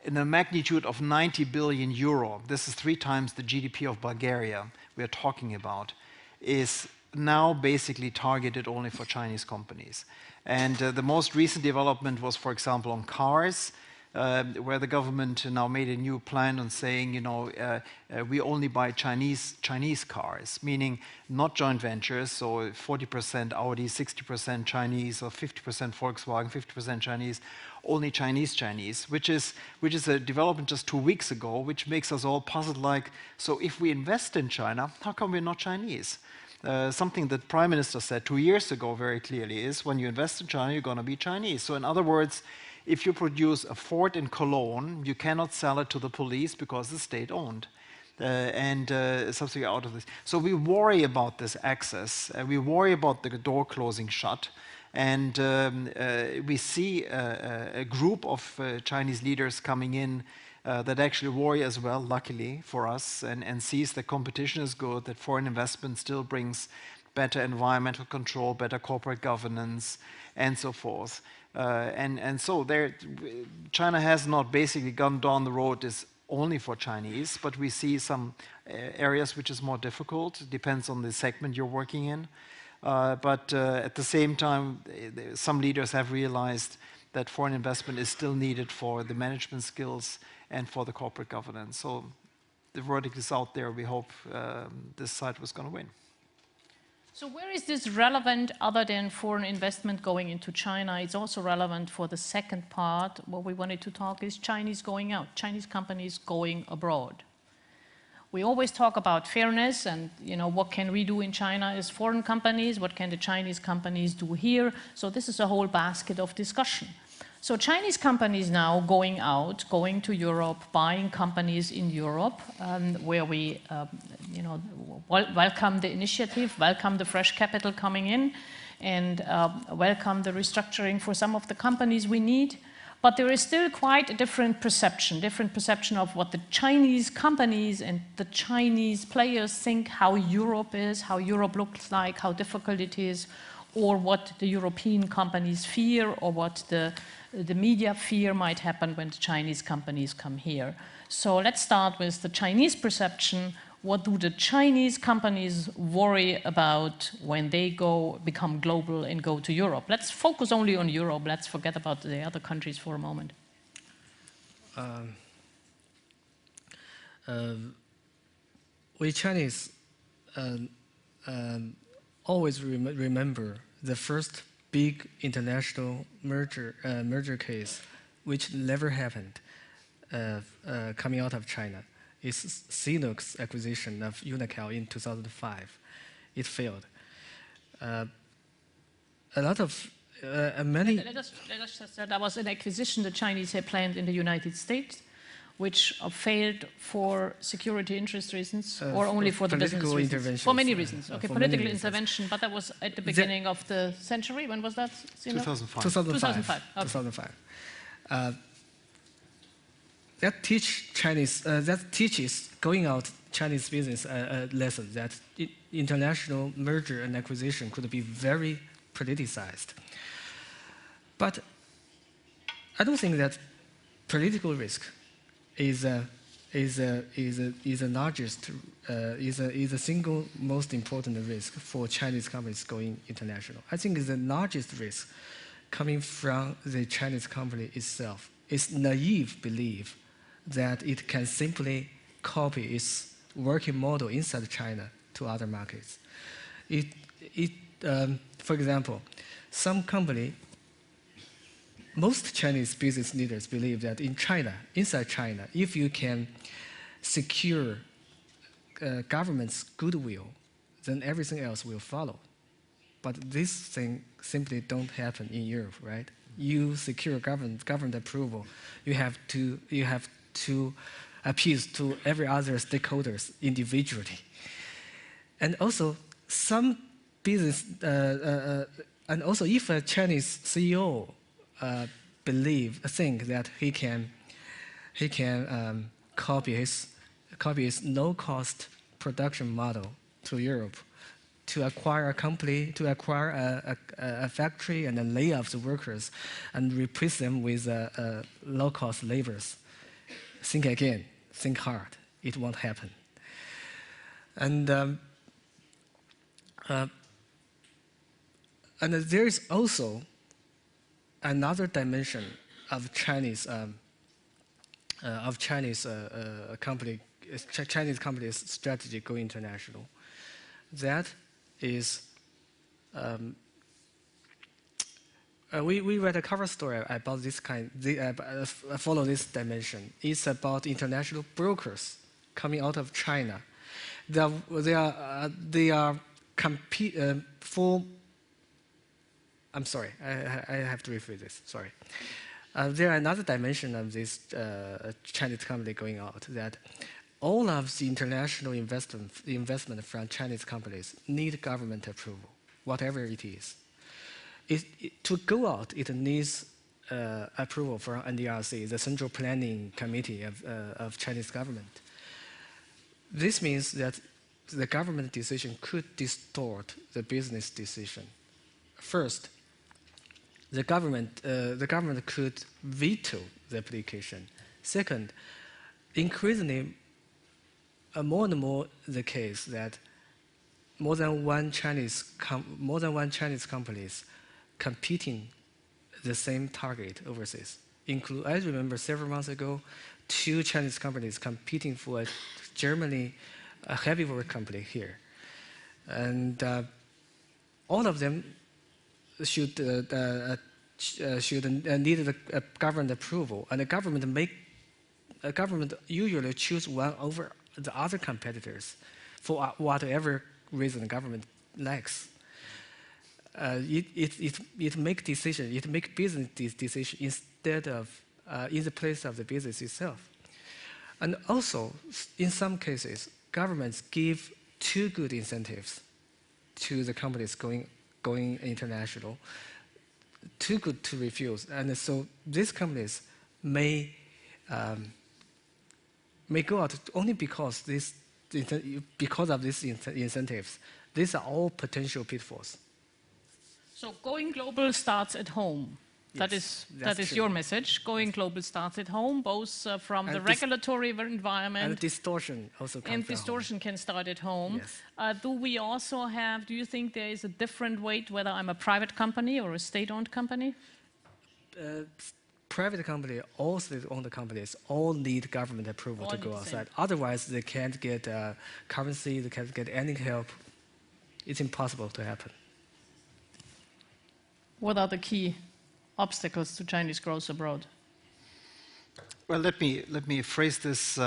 in a magnitude of 90 billion euro, this is 3 times the GDP of Bulgaria we are talking about, is now basically targeted only for Chinese companies. And the most recent development was, for example, on cars, where the government now made a new plan on saying, you know, we only buy Chinese cars, meaning not joint ventures, so 40% Audi, 60% Chinese, or 50% Volkswagen, 50% Chinese, only Chinese, which is a development just 2 weeks ago, which makes us all puzzled, like, so if we invest in China, how come we're not Chinese? Something that Prime Minister said 2 years ago very clearly is, when you invest in China, you're going to be Chinese. So in other words, if you produce a Ford in Cologne, you cannot sell it to the police because it's state-owned. And subsidy out of this. So we worry about this access. We worry about the door closing shut. And we see a group of Chinese leaders coming in that actually worry as well, luckily for us, and sees that competition is good, that foreign investment still brings better environmental control, better corporate governance, and so forth. And so China has not basically gone down the road is only for Chinese, but we see some areas which is more difficult. It depends on the segment you're working in. But at the same time, some leaders have realized that foreign investment is still needed for the management skills and for the corporate governance. So the verdict is out there. We hope this side was going to win. So where is this relevant other than foreign investment going into China? It's also relevant for the second part. What we wanted to talk is Chinese going out, Chinese companies going abroad. We always talk about fairness and, you know, what can we do in China as foreign companies? What can the Chinese companies do here? So this is a whole basket of discussion. So Chinese companies now going out, going to Europe, buying companies in Europe, where we, you know, welcome the initiative, welcome the fresh capital coming in, and welcome the restructuring for some of the companies we need. But there is still quite a different perception of what the Chinese companies and the Chinese players think how Europe is, how Europe looks like, how difficult it is, or what the European companies fear, or what the media fear might happen when the Chinese companies come here. So let's start with the Chinese perception. What do the Chinese companies worry about when they become global and go to Europe? Let's focus only on Europe. Let's forget about the other countries for a moment. We Chinese always remember the first big international merger case, which never happened, coming out of China, is Sinopec's acquisition of Unocal in 2005. It failed. A lot of many. Let us just say that was an acquisition the Chinese had planned in the United States, which failed for security interest reasons, or only for the business reasons? For many reasons. Okay, political intervention, but that was at the beginning of the century. When was that? 2005. 2005. Okay. 2005. That teaches going out Chinese business a lesson that international merger and acquisition could be very politicized. But I don't think that political risk is the single most important risk for Chinese companies going international. I think the largest risk coming from the Chinese company itself is naive belief that it can simply copy its working model inside China to other markets. For example, some company. Most Chinese business leaders believe that in China, inside China, if you can secure government's goodwill, then everything else will follow. But this thing simply don't happen in Europe, right? You secure government approval, you have to appease to every other stakeholders individually. And also some business, and also if a Chinese CEO think that he can copy his low-cost production model to Europe, to acquire a company, to acquire a factory, and then lay off the workers and replace them with low-cost laborers. Think again, think hard. It won't happen. And And there is also another dimension of Chinese companies' strategy going international. That is, we read a cover story about this kind. Follow this dimension. It's about international brokers coming out of China. They are for. I'm sorry, I have to rephrase this. Sorry. There are another dimension of this Chinese company going out, that all of the international investment from Chinese companies need government approval, whatever it is. To go out, it needs approval from NDRC, the Central Planning Committee of Chinese government. This means that the government decision could distort the business decision. First, the government could veto the application. Second, increasingly, more and more the case that more than one Chinese companies competing the same target overseas. I remember several months ago, 2 Chinese companies competing for Germany, a heavy work company here, and all of them should need a government approval, and the government usually choose one over the other competitors for whatever reason the government lacks. It make business decision instead of in the place of the business itself. And also, in some cases, governments give too good incentives to the companies going international, too good to refuse. And so these companies may go out only because of these incentives. These are all potential pitfalls. So going global starts at home. Yes, that is your message. Going global starts at home, both from the regulatory environment. And distortion also comes And distortion can start at home. Yes. Do you think there is a different weight whether I'm a private company or a state-owned company? Private company, all state-owned companies, all need government approval to go outside. Otherwise, they can't get currency, they can't get any help. It's impossible to happen. What are the key obstacles to Chinese growth abroad? Well, let me phrase this.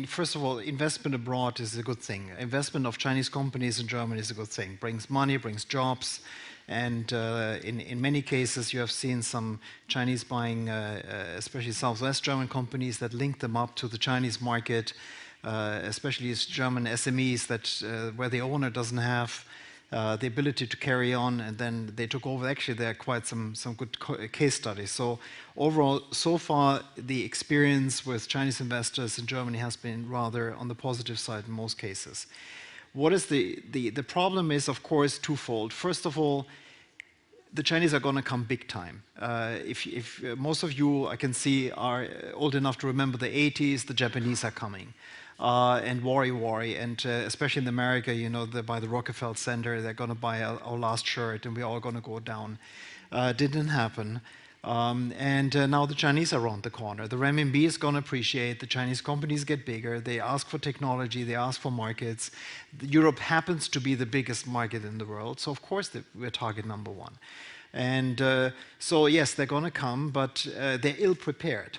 First of all, investment abroad is a good thing. Investment of Chinese companies in Germany is a good thing. Brings money, brings jobs, and in many cases, you have seen some Chinese buying, especially Southwest German companies that link them up to the Chinese market, especially as German SMEs where the owner doesn't have the ability to carry on, and then they took over. Actually, there are quite some good case studies. So overall, so far, the experience with Chinese investors in Germany has been rather on the positive side in most cases. What is the problem is, of course, twofold. First of all, the Chinese are going to come big time. If most of you, I can see, are old enough to remember the 80s, the Japanese are coming. And worry, and especially in America, by the Rockefeller Center, they're going to buy our last shirt, and we're all going to go down. Didn't happen. Now the Chinese are around the corner. The renminbi is going to appreciate. The Chinese companies get bigger. They ask for technology. They ask for markets. Europe happens to be the biggest market in the world, so of course we're target number one. And so yes, they're going to come, but they're ill prepared.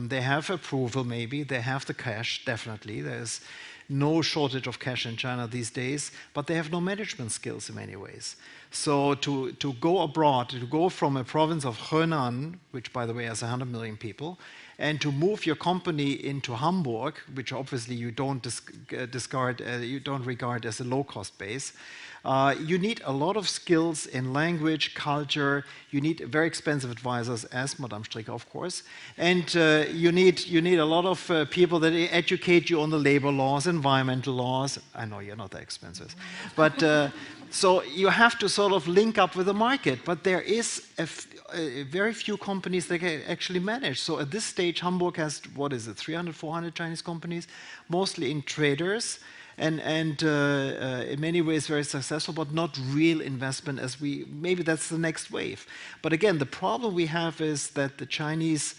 They have approval, maybe. They have the cash, definitely. There's no shortage of cash in China these days, but they have no management skills in many ways. So to go abroad, to go from a province of Henan, which, by the way, has 100 million people, and to move your company into Hamburg, which obviously you don't regard as a low-cost base, you need a lot of skills in language, culture. You need very expensive advisors, as Madame Stricker, of course, and you need a lot of people that educate you on the labor laws, environmental laws. I know you're not that expensive, but so you have to sort of link up with the market. But there is very few companies that can actually manage. So at this stage, Hamburg has 300, 400 Chinese companies, mostly in traders. and in many ways very successful, but not real investment as maybe that's the next wave. But again, the problem we have is that the Chinese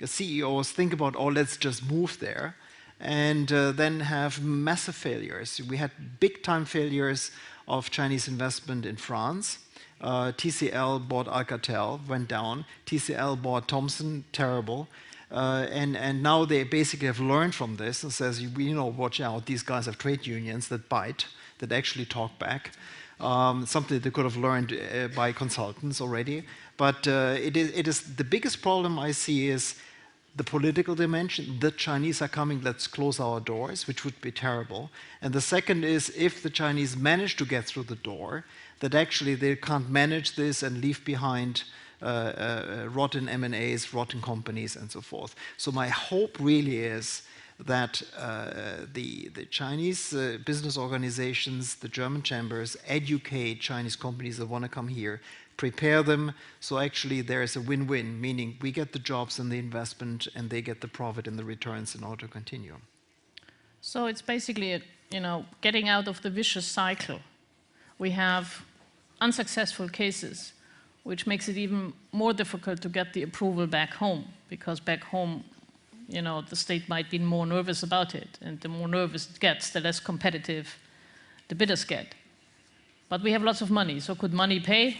CEOs think about, oh, let's just move there, and then have massive failures. We had big-time failures of Chinese investment in France. TCL bought Alcatel, went down. TCL bought Thomson, terrible. And now they basically have learned from this and says, watch out, these guys have trade unions that bite, that actually talk back. Something they could have learned by consultants already. But it is the biggest problem I see is the political dimension. The Chinese are coming, let's close our doors, which would be terrible. And the second is, if the Chinese manage to get through the door, that actually they can't manage this and leave behind rotten M&As, rotten companies, and so forth. So my hope really is that the Chinese business organizations, the German chambers, educate Chinese companies that want to come here, prepare them, so actually there is a win-win, meaning we get the jobs and the investment, and they get the profit and the returns in order to continue. So it's basically, getting out of the vicious cycle. We have unsuccessful cases, which makes it even more difficult to get the approval back home, because back home, the state might be more nervous about it, and the more nervous it gets, the less competitive the bidders get. But we have lots of money, so could money pay?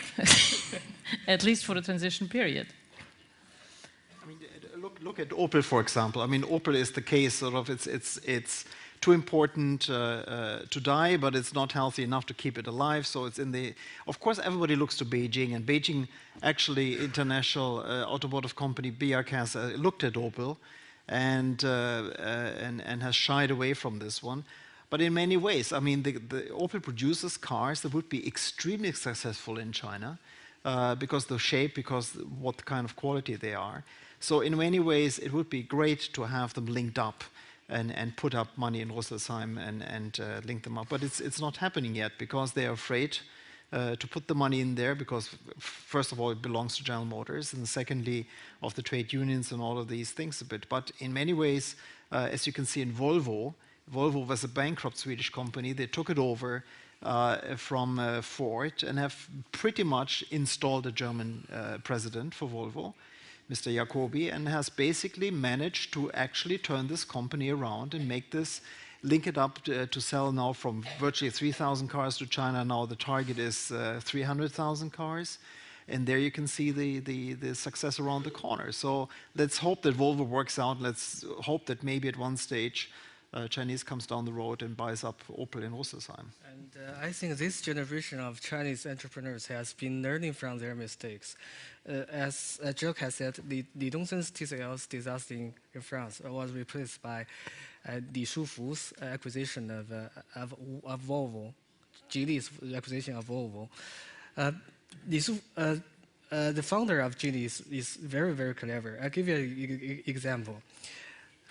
At least for the transition period. I mean, look at Opel, for example. I mean, Opel is the case, sort of, it's too important to die, but it's not healthy enough to keep it alive. So it's in the, of course, everybody looks to Beijing, and Beijing, actually, international automotive company BASF has looked at Opel and has shied away from this one. But in many ways, I mean, the Opel produces cars that would be extremely successful in China because the shape, because what kind of quality they are. So in many ways, it would be great to have them linked up and put up money in Rüsselsheim and link them up. But it's not happening yet because they are afraid to put the money in there because, first of all, it belongs to General Motors, and secondly, of the trade unions and all of these things a bit. But in many ways, as you can see in Volvo was a bankrupt Swedish company. They took it over from Ford and have pretty much installed a German president for Volvo, Mr. Jacobi, and has basically managed to actually turn this company around and make this, link it up to sell now from virtually 3,000 cars to China. Now the target is 300,000 cars. And there you can see the success around the corner. So let's hope that Volvo works out. Let's hope that maybe at one stage Chinese comes down the road and buys up Opel in Rüsselsheim. And I think this generation of Chinese entrepreneurs has been learning from their mistakes. As Jörg has said, Li Dongsen's TCL's disaster in France was replaced by Li Shufu's acquisition of Volvo, Geely's acquisition of Volvo. The founder of Geely is very, very clever. I'll give you an example.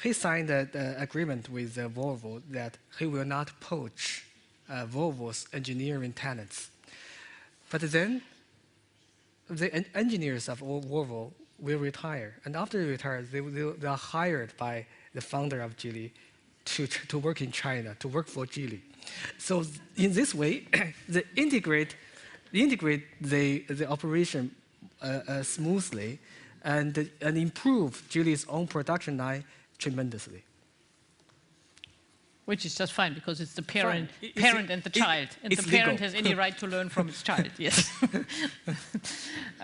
He signed an agreement with Volvo that he will not poach Volvo's engineering talents. But then the engineers of Volvo will retire. And after they retire, they are hired by the founder of Geely to work in China, to work for Geely. So in this way, they integrate the operation smoothly and improve Geely's own production line tremendously. Which is just fine because it's the parent and the child, and the parent has any right to learn from its child. Yes.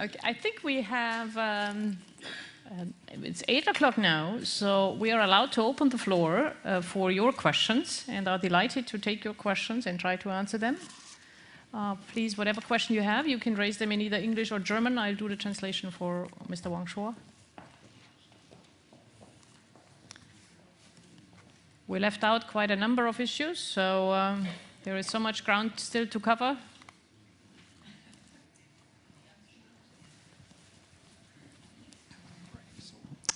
Okay, I think we have. It's 8 o'clock now, so we are allowed to open the floor for your questions, and are delighted to take your questions and try to answer them. Please, whatever question you have, you can raise them in either English or German. I'll do the translation for Mr. Wang Shuo. We left out quite a number of issues, so there is so much ground still to cover.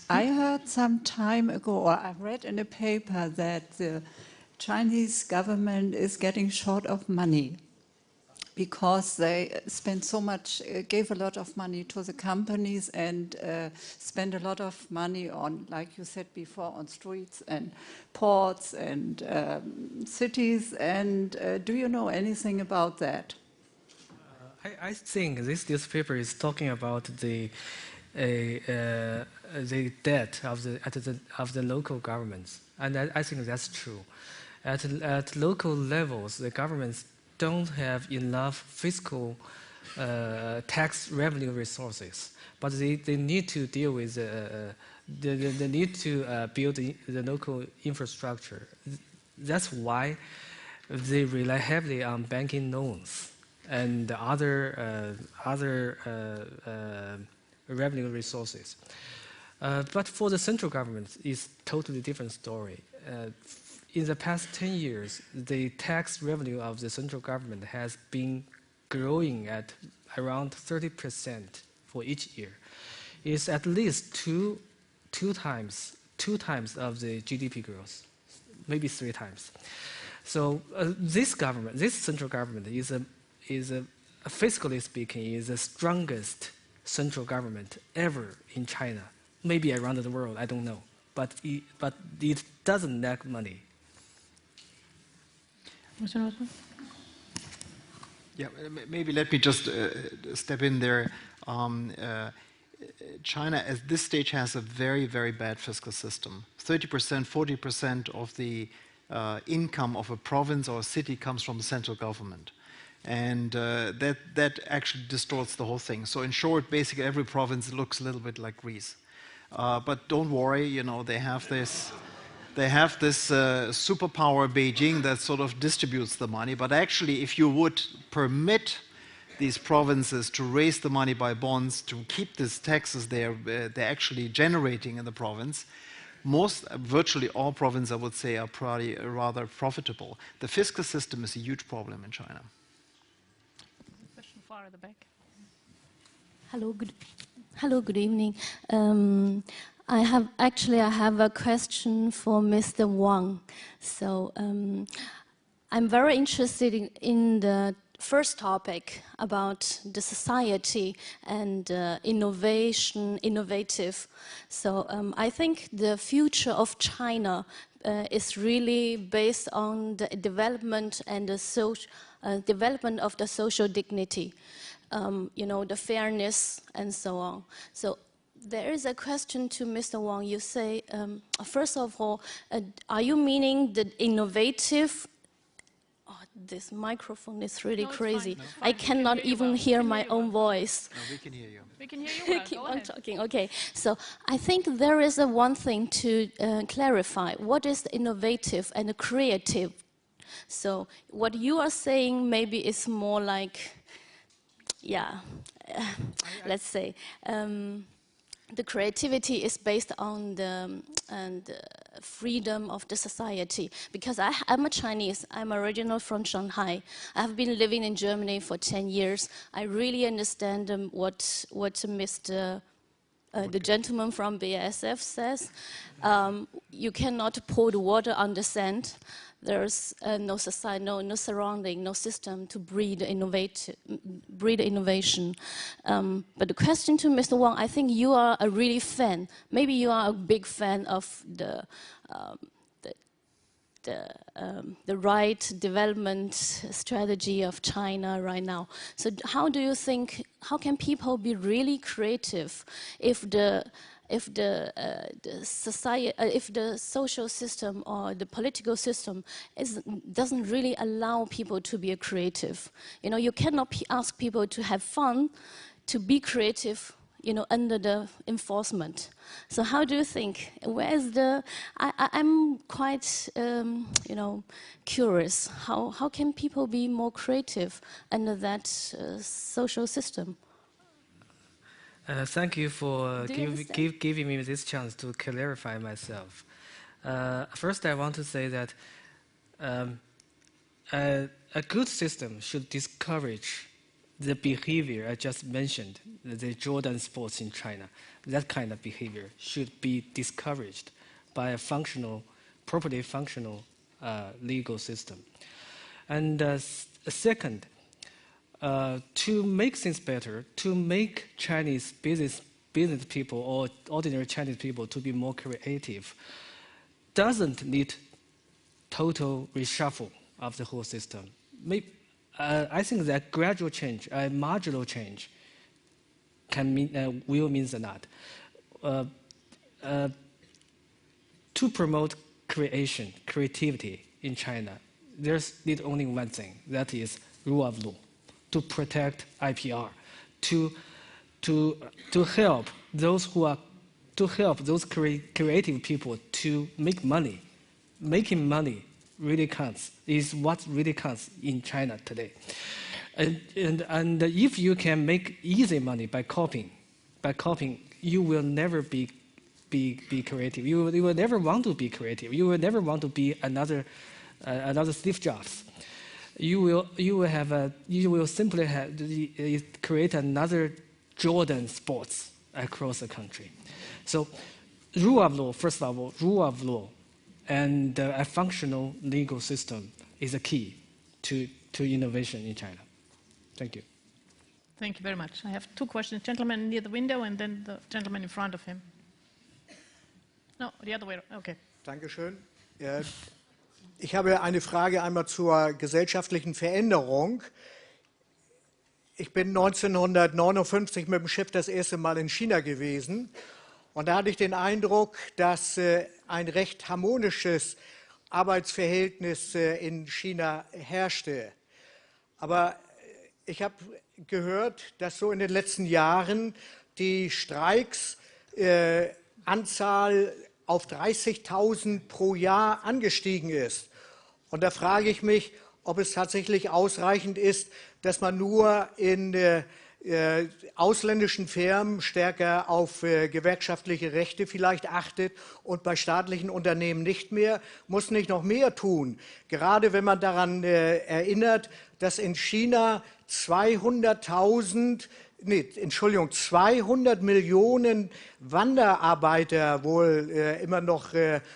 I heard some time ago, or I read in a paper, that the Chinese government is getting short of money. because they spend so much, gave a lot of money to the companies and spend a lot of money on, like you said before, on streets and ports and cities. And do you know anything about that? I think this newspaper is talking about the debt of the local governments, and I think that's true. At local levels, the governments don't have enough fiscal tax revenue resources, but they need to deal with they need to build the local infrastructure. That's why they rely heavily on banking loans and other revenue resources. But for the central government, it's totally different story. In the past 10 years, the tax revenue of the central government has been growing at around 30% for each year. It's at least two times of the GDP growth, maybe 3 times. So this central government is fiscally speaking, is the strongest central government ever in China, maybe around the world, I don't know. But it doesn't lack money. Yeah, maybe let me just step in there. China at this stage has a very, very bad fiscal system. 30%, 40% of the income of a province or a city comes from the central government. And that actually distorts the whole thing. So in short, basically every province looks a little bit like Greece. But don't worry, you know, they have this superpower, Beijing, that sort of distributes the money. But actually, if you would permit these provinces to raise the money by bonds, to keep these taxes they're actually generating in the province, virtually all provinces, I would say, are probably rather profitable. The fiscal system is a huge problem in China. Question far at the back. Hello, good evening. I have a question for Mr. Wang. So I'm very interested in the first topic about the society and innovative. So I think the future of China is really based on the development and the development of the social dignity, the fairness and so on. So there is a question to Mr. Wang. You say, first of all, are you meaning the innovative? Oh, this microphone is really crazy. Fine. I cannot even hear my own voice. No, we can hear you. We can hear you well. Keep Go on ahead. talking. Okay. So I think there is one thing to clarify. What is innovative and creative? So what you are saying maybe is more like, let's say, the creativity is based on the freedom of the society. Because I'm a Chinese, I'm original from Shanghai. I've been living in Germany for 10 years. I really understand what Mr. The gentleman from BASF says. You cannot pour the water on the sand. There's no society, no surrounding, no system to breed innovation. But the question to Mr. Wang, I think you are a really fan. Maybe you are a big fan of the right development strategy of China right now. So how do you think? How can people be really creative if the social system or the political system doesn't really allow people to be creative? You cannot ask people to have fun, to be creative, under the enforcement. So how do you think? Where's I'm quite, curious. How can people be more creative under that social system? Thank you for giving me this chance to clarify myself. First, I want to say that a good system should discourage the behavior I just mentioned, the Jordan sports in China. That kind of behavior should be discouraged by a properly functional legal system. And second, to make things better, to make Chinese business people or ordinary Chinese people to be more creative, doesn't need total reshuffle of the whole system. I think that gradual change, marginal change, will mean that. To promote creativity in China, there's need only one thing, that is rule of law, to protect IPR, to help those creative people to make money. Making money really counts, is what really counts in China today. And if you can make easy money by copying, you will never be creative. You will never want to be creative. You will never want to be another Steve Jobs. You will simply create another Jordan Sports across the country. So, rule of law, first of all, rule of law, and a functional legal system is a key to innovation in China. Thank you. Thank you very much. I have two questions. Gentleman near the window and then the gentleman in front of him. No, the other way. Okay. Dankeschön. Ich habe eine Frage einmal zur gesellschaftlichen Veränderung. Ich bin 1959 mit dem Schiff das erste Mal in China gewesen. Und da hatte ich den Eindruck, dass ein recht harmonisches Arbeitsverhältnis in China herrschte. Aber ich habe gehört, dass so in den letzten Jahren die Streiks Anzahl auf 30.000 pro Jahr angestiegen ist. Und da frage ich mich, ob es tatsächlich ausreichend ist, dass man nur in ausländischen Firmen stärker auf gewerkschaftliche Rechte vielleicht achtet und bei staatlichen Unternehmen nicht mehr, muss nicht noch mehr tun. Gerade wenn man daran erinnert, dass in China 200 Millionen Wanderarbeiter wohl immer noch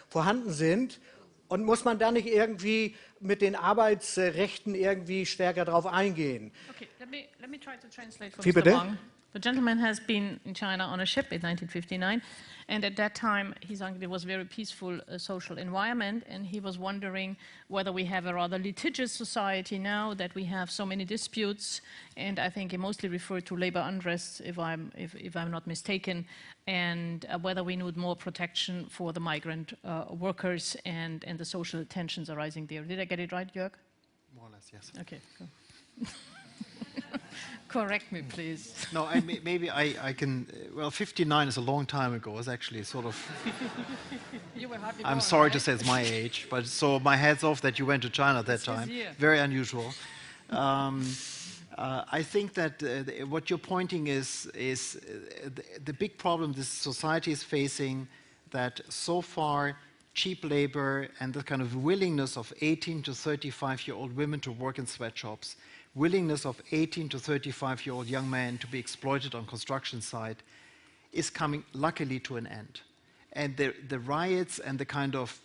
vorhanden sind. Und muss man da nicht irgendwie mit den Arbeitsrechten irgendwie stärker darauf eingehen? Okay, let me try to translate for Mr. Wang. The gentleman has been in China on a ship in 1959, and at that time his uncle was a very peaceful social environment, and he was wondering whether we have a rather litigious society now, that we have so many disputes, and I think he mostly referred to labor unrest, if I'm not mistaken, and whether we need more protection for the migrant workers and the social tensions arising there. Did I get it right, Jörg? More or less, yes. Okay, cool. Correct me, please. No, maybe I can. Well, 59 is a long time ago. It's actually sort of. You were hardly I'm born, sorry right? to say it's my age, but so my head's off that you went to China at that time. Very unusual. I think that what you're pointing is the big problem this society is facing, that so far cheap labor and the kind of willingness of 18 to 35-year-old women to work in sweatshops, willingness of 18 to 35-year-old young men to be exploited on construction site is coming luckily to an end. And the riots and the kind of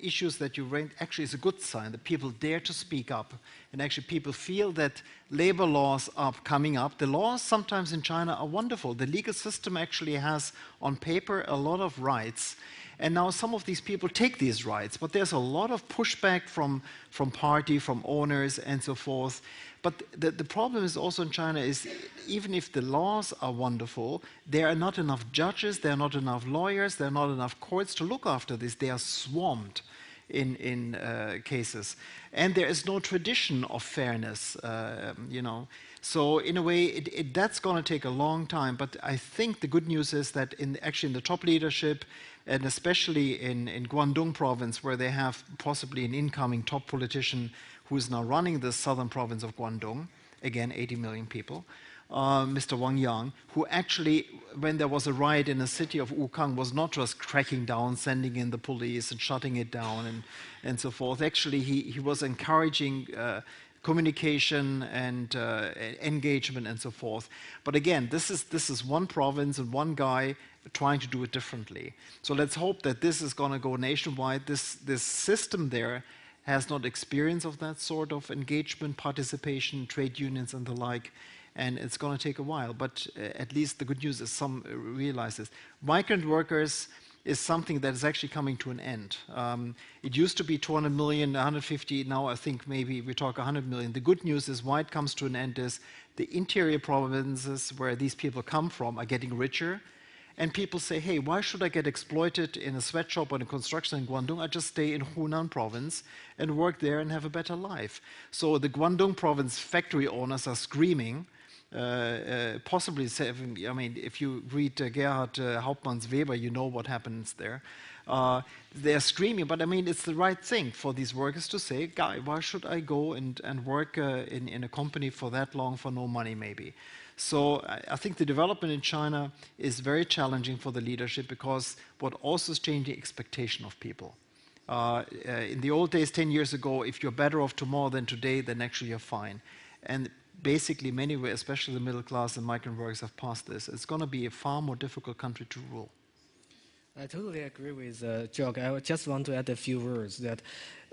issues that you raised actually is a good sign that people dare to speak up, and actually people feel that labor laws are coming up. The laws sometimes in China are wonderful. The legal system actually has on paper a lot of rights. And now some of these people take these rights, but there's a lot of pushback from party, from owners, and so forth. But the problem is also in China is even if the laws are wonderful, there are not enough judges, there are not enough lawyers, there are not enough courts to look after this. They are swamped in cases. And there is no tradition of fairness, you know. So in a way, that's going to take a long time. But I think the good news is that actually in the top leadership, and especially in Guangdong province, where they have possibly an incoming top politician who is now running the southern province of Guangdong, again, 80 million people, Mr. Wang, who actually, when there was a riot in the city of Wukang, was not just cracking down, sending in the police and shutting it down and so forth. Actually, he was encouraging communication and engagement and so forth. But again, this is one province and one guy trying to do it differently. So let's hope that this is going to go nationwide. This system there has not experience of that sort of engagement, participation, trade unions and the like, and it's going to take a while. But at least the good news is some realize this. Migrant workers is something that is actually coming to an end. It used to be 200 million, 150, now I think maybe we talk 100 million. The good news is why it comes to an end is the interior provinces where these people come from are getting richer, and people say, hey, why should I get exploited in a sweatshop or in construction in Guangdong? I just stay in Hunan province and work there and have a better life. So the Guangdong province factory owners are screaming, possibly, I mean, if you read Gerhard Hauptmann's Weber, you know what happens there. They're screaming, but I mean, it's the right thing for these workers to say, guy, why should I go and work in a company for that long for no money maybe? So I think the development in China is very challenging for the leadership because what also is changing the expectation of people. In the old days, 10 years ago, if you're better off tomorrow than today, then actually you're fine. And basically, many, especially the middle class and migrant workers have passed this. It's going to be a far more difficult country to rule. I totally agree with Jörg. I just want to add a few words that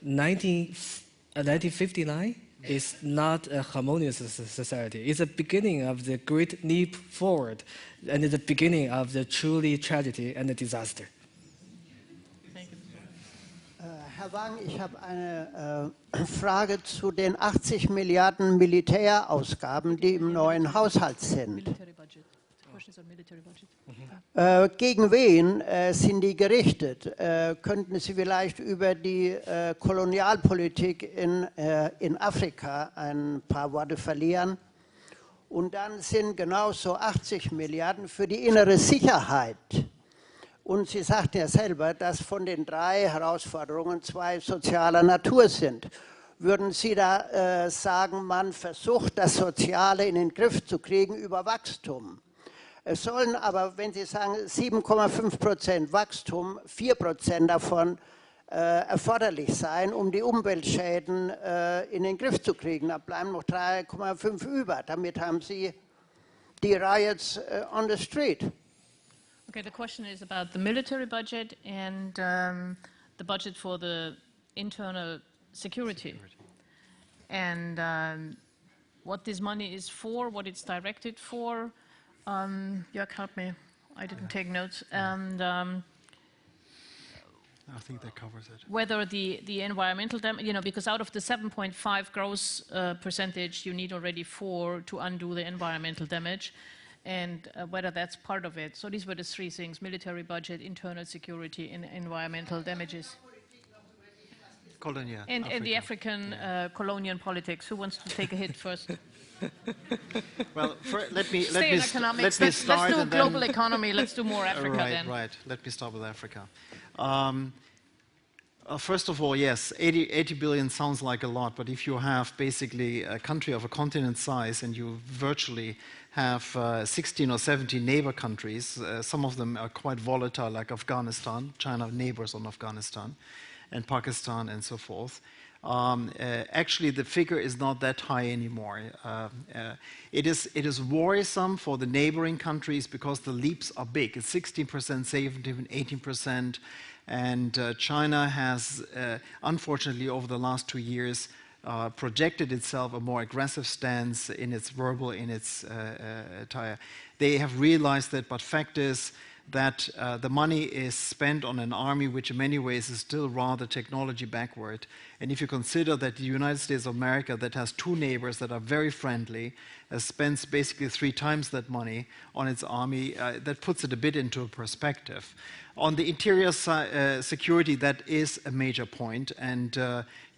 1959 is not a harmonious society. It's the beginning of the great leap forward and the beginning of the truly tragedy and the disaster. Herr Wang, ich habe eine Frage zu den 80 Milliarden Militärausgaben, die im neuen Haushalt sind. Gegen wen sind die gerichtet? Könnten Sie vielleicht über die Kolonialpolitik in Afrika ein paar Worte verlieren? Und dann sind genauso 80 Milliarden für die innere Sicherheit. Und Sie sagten ja selber, dass von den 3 Herausforderungen 2 sozialer Natur sind. Würden Sie da sagen, man versucht, das Soziale in den Griff zu kriegen über Wachstum? Es sollen aber, wenn Sie sagen 7,5% Wachstum, 4% davon erforderlich sein, um die Umweltschäden in den Griff zu kriegen. Da bleiben noch 3,5 über. Damit haben Sie die riots on the street. Okay, the question is about the military budget and the budget for the internal security. And what this money is for, what it's directed for. Jörg, help me. I didn't take notes. And I think that covers it. Whether the environmental damage, you know, because out of the 7.5 gross percentage, you need already 4 to undo the environmental damage, and whether that's part of it. So these were the 3 things: military budget, internal security, and environmental damages. And the African colonial politics. Who wants to take a hit first? Well, let me start. Let's do a global economy. Let's do more Africa then. Right. Let me start with Africa. First of all, yes, 80 billion sounds like a lot, but if you have basically a country of a continent size and you virtually have 16 or 17 neighbor countries, some of them are quite volatile, like Afghanistan, China neighbors on Afghanistan, and Pakistan and so forth. Actually, the figure is not that high anymore. It is worrisome for the neighboring countries because the leaps are big. It's 16%, 17%, 18%. And China has, unfortunately, over the last 2 years, projected itself a more aggressive stance in its verbal, in its attire. They have realized that, but fact is that the money is spent on an army which in many ways is still rather technology backward. And if you consider that the United States of America, that has 2 neighbors that are very friendly, spends basically 3 times that money on its army, that puts it a bit into perspective. On the interior security, that is a major point, and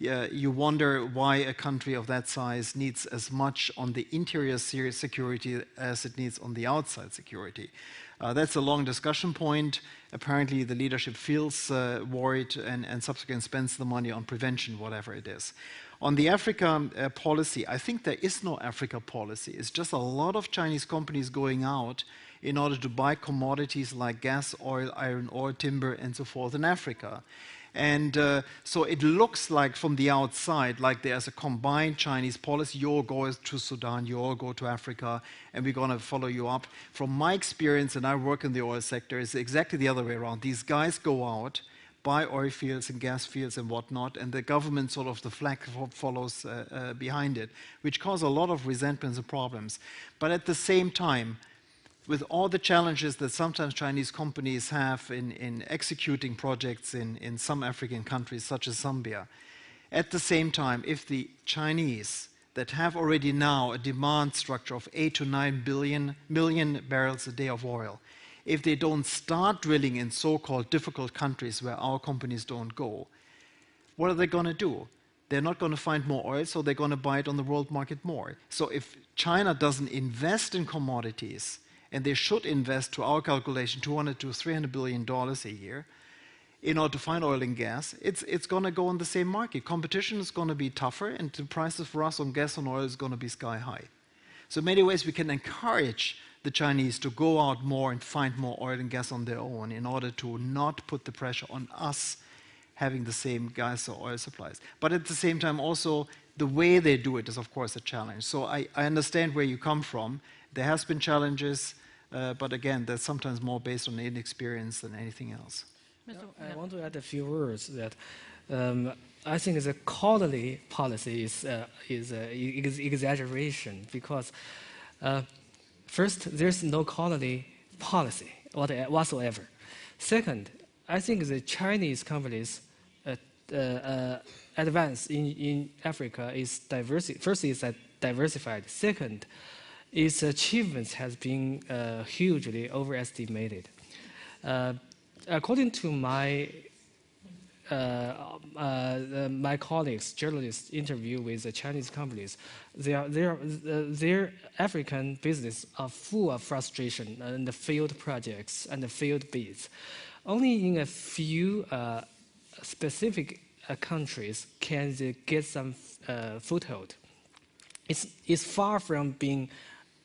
you wonder why a country of that size needs as much on the interior security as it needs on the outside security. That's a long discussion point. Apparently, the leadership feels worried and subsequently spends the money on prevention, whatever it is. On the Africa policy, I think there is no Africa policy. It's just a lot of Chinese companies going out in order to buy commodities like gas, oil, iron ore, timber, and so forth in Africa. And so it looks like from the outside like there's a combined Chinese policy. You all go to Sudan, you all go to Africa, and we're going to follow you up. From my experience, and I work in the oil sector, it's exactly the other way around. These guys go out, buy oil fields and gas fields and whatnot, and the government sort of the flag follows behind it, which cause a lot of resentments and problems. But at the same time, with all the challenges that sometimes Chinese companies have in executing projects in some African countries, such as Zambia, at the same time, if the Chinese that have already now a demand structure of 8 to 9 million barrels a day of oil, if they don't start drilling in so-called difficult countries where our companies don't go, what are they going to do? They're not going to find more oil, so they're going to buy it on the world market more. So if China doesn't invest in commodities, and they should invest, to our calculation, $200 to $300 billion a year in order to find oil and gas, it's going to go on the same market. Competition is going to be tougher, and the prices for us on gas and oil is going to be sky high. So in many ways, we can encourage the Chinese to go out more and find more oil and gas on their own in order to not put the pressure on us having the same gas or oil supplies. But at the same time, also, the way they do it is, of course, a challenge. So I understand where you come from. There has been challenges, but again, that's sometimes more based on inexperience than anything else. I want to add a few words that I think the quarterly policy is exaggeration, because first, there's no quarterly policy whatsoever. Second, I think the Chinese companies advance in Africa is first is diversified. Second, its achievements has been hugely overestimated. According to my colleagues, journalists interview with the Chinese companies, their African business are full of frustration and the failed projects and the failed bids. Only in a few specific countries can they get some foothold. It's far from being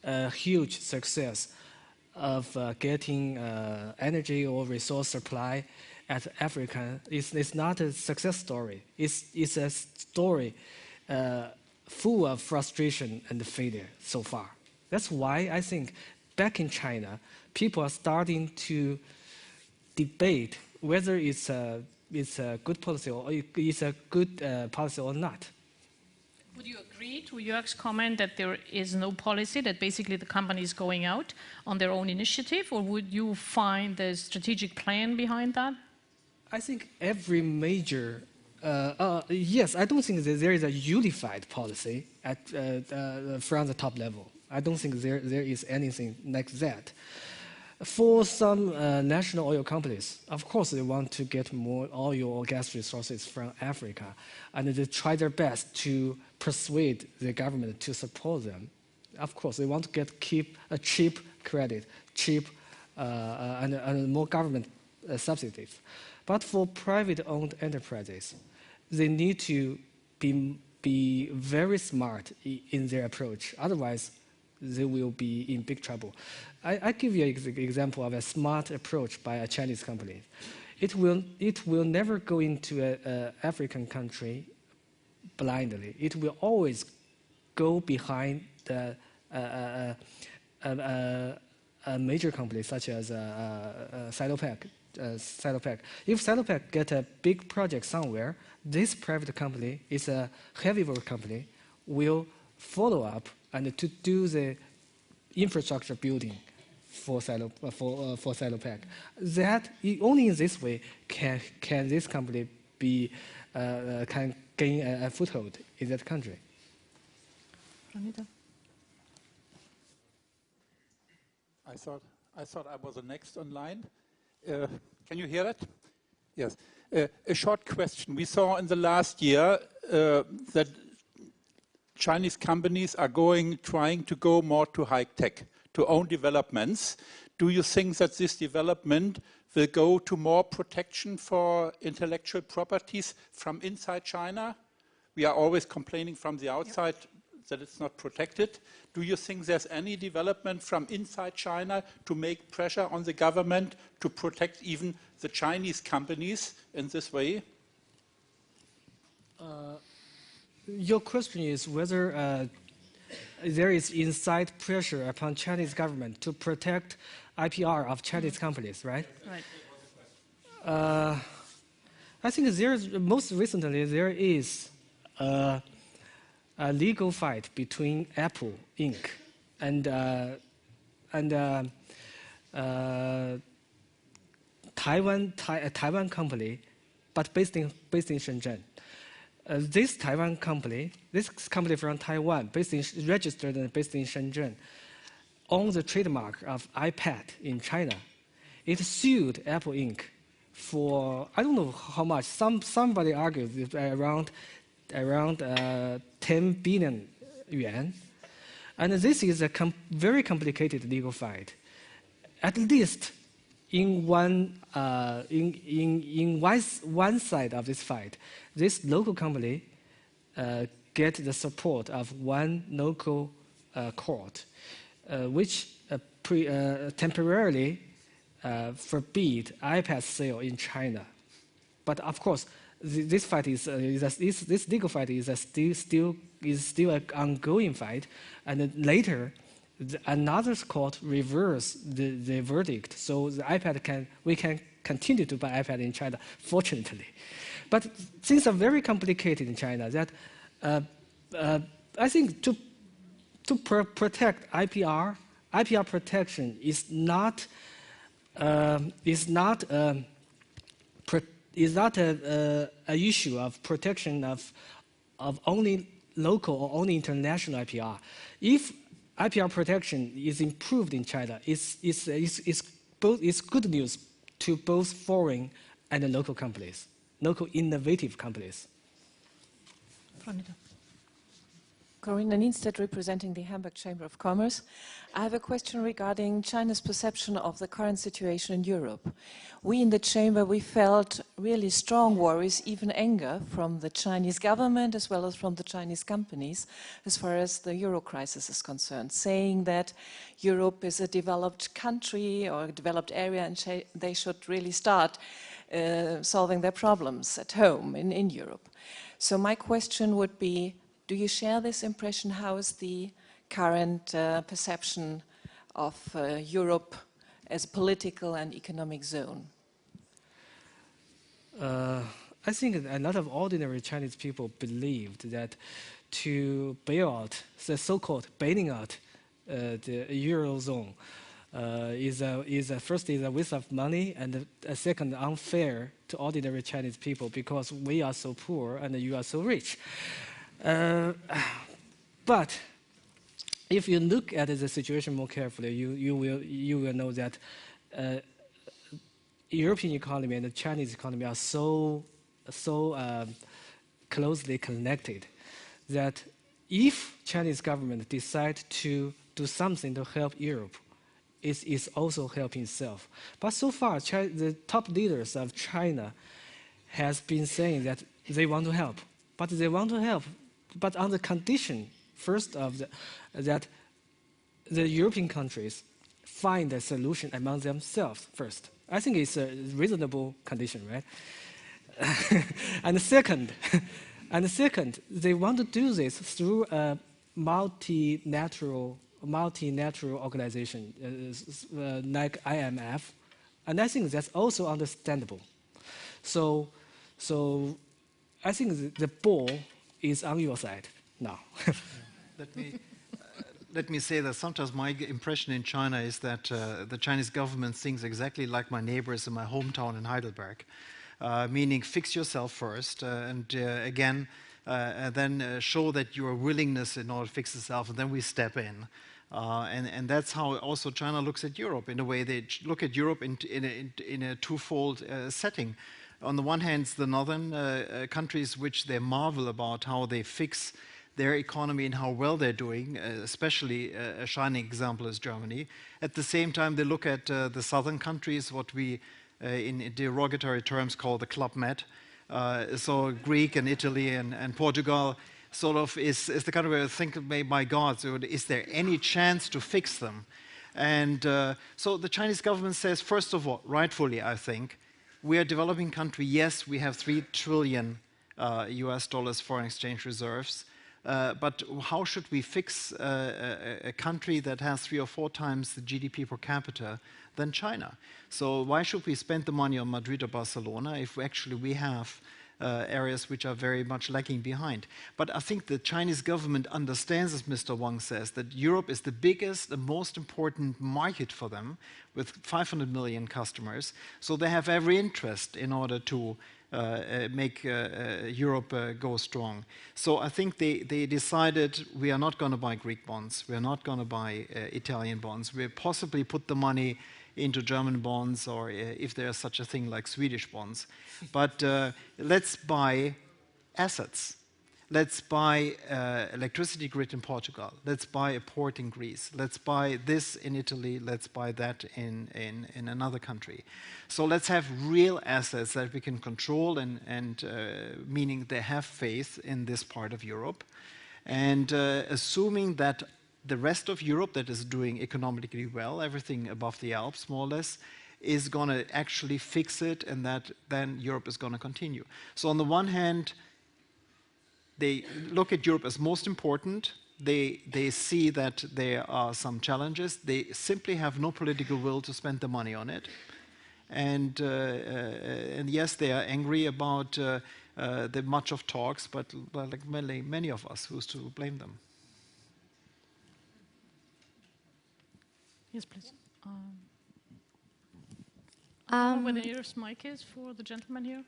a huge success of getting energy or resource supply at Africa. It's not a success story. It's a story full of frustration and failure so far. That's why I think back in China, people are starting to debate whether it's a good policy or it's a good policy or not. Would you agree to Jörg's comment that there is no policy, that basically the company is going out on their own initiative, or would you find the strategic plan behind that? I think every major, yes, I don't think that there is a unified policy from the top level. I don't think there is anything like that. For some national oil companies, of course, they want to get more oil or gas resources from Africa, and they try their best to persuade the government to support them. Of course, they want to keep a cheap credit, and more government subsidies. But for private-owned enterprises, they need to be very smart in their approach. Otherwise, they will be in big trouble. I give you an example of a smart approach by a Chinese company. It will never go into an African country blindly. It will always go behind a major company such as Sinopec. If Sinopec get a big project somewhere, this private company is a heavyweight company, will follow up and to do the infrastructure building for Sinopec. That only in this way can this company can gain a foothold in that country. I thought I was the next online. Can you hear it? Yes. A short question. We saw in the last year that Chinese companies are trying to go more to high tech, to own developments. Do you think that this development will go to more protection for intellectual properties from inside China? We are always complaining from the outside that it's not protected. Do you think there's any development from inside China to make pressure on the government to protect even the Chinese companies in this way? Your question is whether there is inside pressure upon Chinese government to protect IPR of Chinese companies, right? Right. I think most recently there is a legal fight between Apple Inc. and Taiwan company, but based in Shenzhen. This company from Taiwan, registered and based in Shenzhen, owns the trademark of iPad in China. It sued Apple Inc. for, I don't know how much. Somebody argued around 10 billion yuan. And this is a very complicated legal fight. At least in one side of this fight, this local company get the support of one local court, which temporarily forbid iPad sale in China. But of course, this fight this legal fight is still an ongoing fight, and then later another court reversed the verdict, so the we can continue to buy iPad in China, fortunately. But things are very complicated in China. That I think to protect IPR protection is not an issue of protection of only local or only international IPR. If IPR protection is improved in China, it's good news to both foreign and local companies, local innovative companies. Corinna Nienstedt, representing the Hamburg Chamber of Commerce. I have a question regarding China's perception of the current situation in Europe. We in the Chamber, we felt really strong worries, even anger, from the Chinese government as well as from the Chinese companies as far as the Euro crisis is concerned, saying that Europe is a developed country or a developed area and they should really start solving their problems at home in Europe. So my question would be, do you share this impression? How is the current perception of Europe as a political and economic zone? I think a lot of ordinary Chinese people believed that to bail out, the so-called bailing out the Eurozone first is a waste of money, and second, unfair to ordinary Chinese people because we are so poor and you are so rich. But if you look at the situation more carefully, you will know that European economy and the Chinese economy are so closely connected that if Chinese government decide to do something to help Europe, it is also helping itself. But so far, the top leaders of China has been saying that they want to help, but on the condition, first that the European countries find a solution among themselves first. I think it's a reasonable condition, right? and second, they want to do this through a multilateral organization like IMF, and I think that's also understandable. So I think the ball is on your side now. Let me say that sometimes my impression in China is that the Chinese government thinks exactly like my neighbors in my hometown in Heidelberg, meaning fix yourself first, and again, then show that your willingness in order to fix itself, and then we step in. And that's how also China looks at Europe. In a way, they look at Europe in a twofold setting. On the one hand, the northern countries, which they marvel about how they fix their economy and how well they're doing, especially a shining example is Germany. At the same time, they look at the southern countries, what we in derogatory terms call the Club Med. So Greek and Italy and Portugal sort of is the country where I think, my God, so is there any chance to fix them? And so the Chinese government says, first of all, rightfully, I think, we are a developing country. Yes, we have $3 trillion US foreign exchange reserves. But how should we fix a country that has 3 or 4 times the GDP per capita than China? So why should we spend the money on Madrid or Barcelona if actually we have areas which are very much lagging behind? But I think the Chinese government understands, as Mr. Wang says, that Europe is the biggest and most important market for them, with 500 million customers. So they have every interest in order to make Europe go strong. So I think they decided, we are not going to buy Greek bonds, we are not going to buy Italian bonds, we possibly put the money into German bonds, or if there's such a thing like Swedish bonds. But let's buy assets. Let's buy electricity grid in Portugal. Let's buy a port in Greece. Let's buy this in Italy. Let's buy that in another country. So let's have real assets that we can control, and meaning they have faith in this part of Europe. And assuming that the rest of Europe that is doing economically well, everything above the Alps more or less, is going to actually fix it, and that then Europe is going to continue. So on the one hand, they look at Europe as most important. They see that there are some challenges. They simply have no political will to spend the money on it. And yes, they are angry about the much of talks, but like many of us, who's to blame them? Yes, please. Where the nearest mic is for the gentleman here.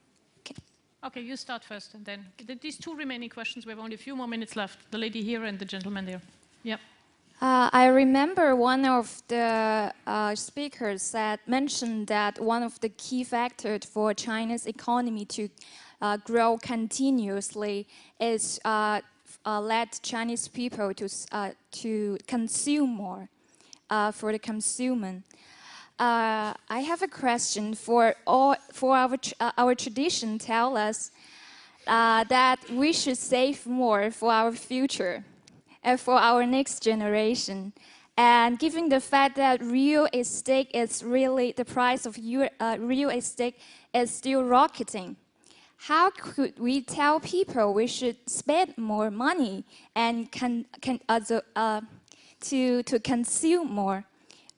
Okay, you start first, and then these 2 remaining questions. We have only a few more minutes left. The lady here and the gentleman there. Yep. I remember one of the speakers mentioned that one of the key factors for China's economy to grow continuously is let Chinese people to consume more for the consumer. I have a question for our tradition. Tell us that we should save more for our future and for our next generation. And given the fact that real estate is really, the price of real estate is still rocketing, how could we tell people we should spend more money and to consume more?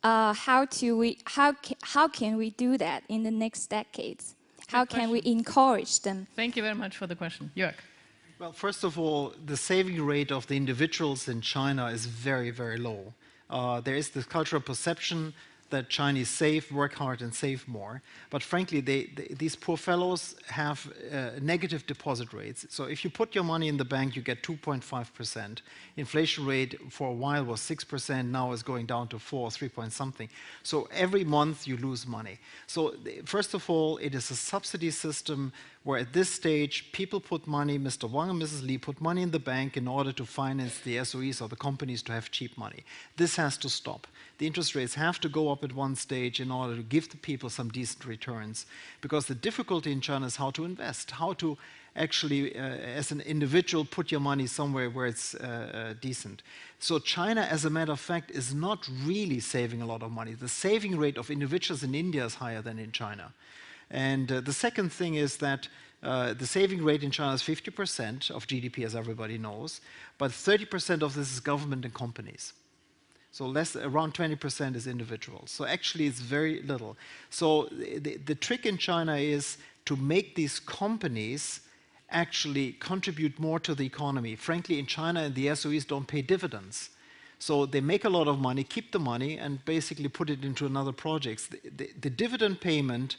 How can we do that in the next decades? How can we encourage them? Thank you very much for the question. Jörg. Well, first of all, the saving rate of the individuals in China is very, very low. There is this cultural perception that Chinese save, work hard and save more. But frankly, these poor fellows have negative deposit rates. So if you put your money in the bank, you get 2.5%. Inflation rate for a while was 6%, now is going down to 4, 3 point something. So every month you lose money. So first of all, it is a subsidy system where at this stage people put money, Mr. Wang and Mrs. Li put money in the bank in order to finance the SOEs or the companies to have cheap money. This has to stop. The interest rates have to go up at one stage in order to give the people some decent returns. Because the difficulty in China is how to invest, how to actually, as an individual, put your money somewhere where it's decent. So China, as a matter of fact, is not really saving a lot of money. The saving rate of individuals in India is higher than in China. And the second thing is that the saving rate in China is 50% of GDP, as everybody knows, but 30% of this is government and companies. So around 20% is individuals. So actually it's very little. So the trick in China is to make these companies actually contribute more to the economy. Frankly, in China, the SOEs don't pay dividends. So they make a lot of money, keep the money, and basically put it into another projects. The dividend payment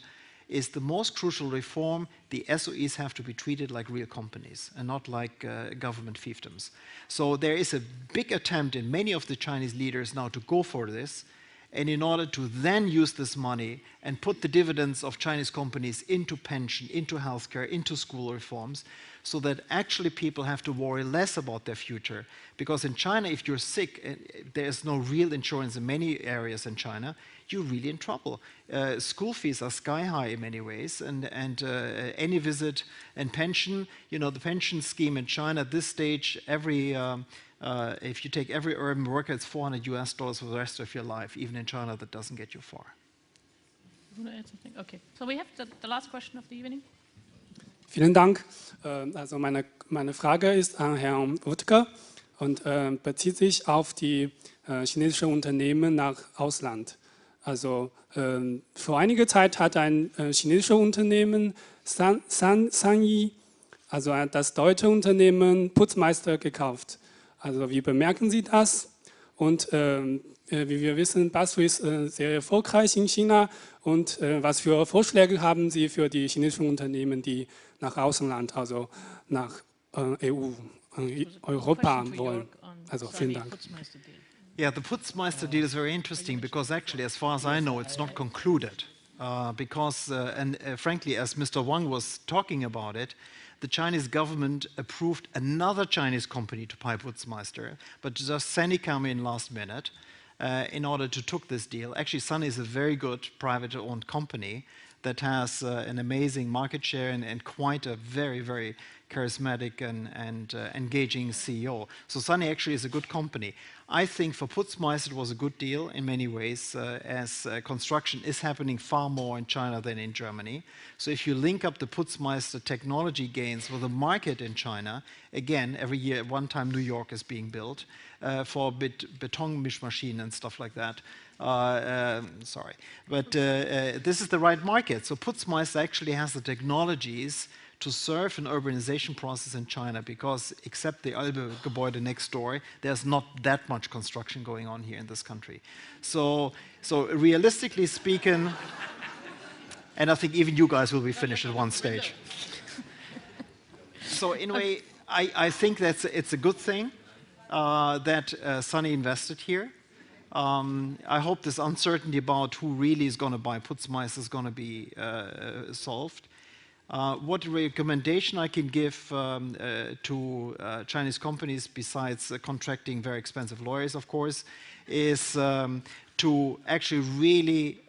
is the most crucial reform. The SOEs have to be treated like real companies and not like government fiefdoms. So there is a big attempt in many of the Chinese leaders now to go for this, and in order to then use this money and put the dividends of Chinese companies into pension, into healthcare, into school reforms, so that actually people have to worry less about their future. Because in China, if you're sick, there is no real insurance in many areas in China, you're really in trouble. School fees are sky high in many ways, and any visit and pension, you know, the pension scheme in China at this stage, if you take every urban worker, it's $400 US for the rest of your life. Even in China, that doesn't get you far. You want to add something? Okay. So we have the last question of the evening. Vielen Dank. Also meine meine Frage ist an Herrn Wuttke und bezieht sich auf die chinesischen Unternehmen nach Ausland. Also vor einiger Zeit hat ein chinesisches Unternehmen Sanyi, also das deutsche Unternehmen Putzmeister gekauft. Also wie bemerken Sie das? Und wie wir wissen, BASF ist sehr erfolgreich in China. Und was für Vorschläge haben Sie für die chinesischen Unternehmen, die nach Außenland, also nach EU, Europa wollen? Also vielen Dank. Yeah, the Putzmeister deal is very interesting because actually, as far as I know, it's not concluded. Frankly, as Mr. Wang was talking about it, the Chinese government approved another Chinese company to buy Putzmeister, but just Sunny came in last minute in order to take this deal. Actually, Sunny is a very good private-owned company that has an amazing market share and quite a very, very charismatic and engaging CEO. So Sunny actually is a good company. I think for Putzmeister it was a good deal in many ways, as construction is happening far more in China than in Germany. So if you link up the Putzmeister technology gains with the market in China, again, every year at one time New York is being built for beton machine and stuff like that. Sorry, but this is the right market. So Putzmeister actually has the technologies to serve an urbanization process in China, because except the Elbe-Gebäude next door, there's not that much construction going on here in this country. So realistically speaking, and I think even you guys will be finished at one stage. So in a way, I think it's a good thing that Sunny invested here. I hope this uncertainty about who really is going to buy Putzmeister is going to be solved. What recommendation I can give to Chinese companies, besides contracting very expensive lawyers, of course, is to actually really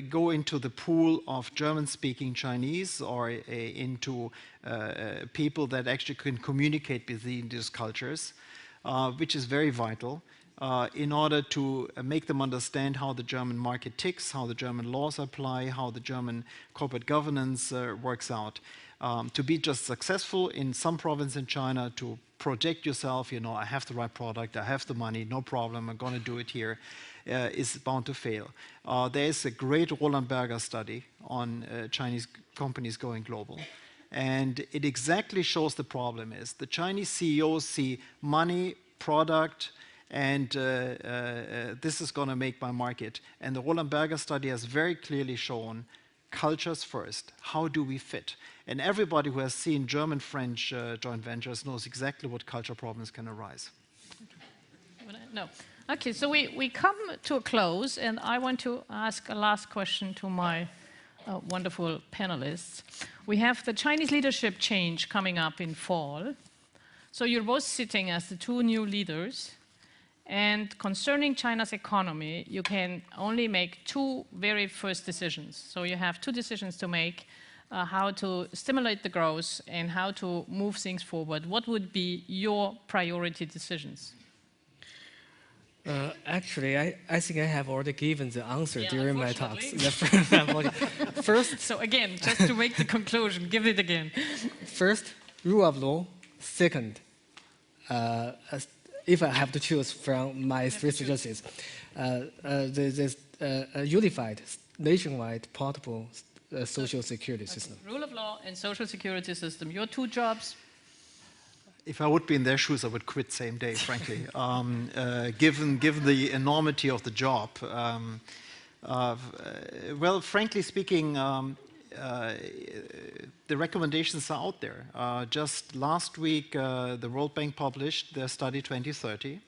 go into the pool of German-speaking Chinese, or into people that actually can communicate between these cultures, which is very vital. In order to make them understand how the German market ticks, how the German laws apply, how the German corporate governance works out. To be just successful in some province in China, to project yourself, you know, I have the right product, I have the money, no problem, I'm going to do it here, is bound to fail. There is a great Roland Berger study on Chinese companies going global. And it exactly shows the problem is the Chinese CEOs see money, product, and this is going to make my market. And the Roland Berger study has very clearly shown cultures first. How do we fit? And everybody who has seen German-French joint ventures knows exactly what culture problems can arise. No. Okay, so we come to a close, and I want to ask a last question to my wonderful panelists. We have the Chinese leadership change coming up in fall. So you're both sitting as the two new leaders. And concerning China's economy, you can only make two very first decisions. So you have two decisions to make, how to stimulate the growth and how to move things forward. What would be your priority decisions? Actually, I think I have already given the answer during my talks. First, so again, just to make the conclusion, give it again. First, rule of law. Second, if I have to choose from my three suggestions, this unified, nationwide, portable social security system. Rule of law and social security system. Your two jobs? If I would be in their shoes, I would quit same day, frankly. Given the enormity of the job. Well, frankly speaking, the recommendations are out there. Just last week, the World Bank published their study 2030.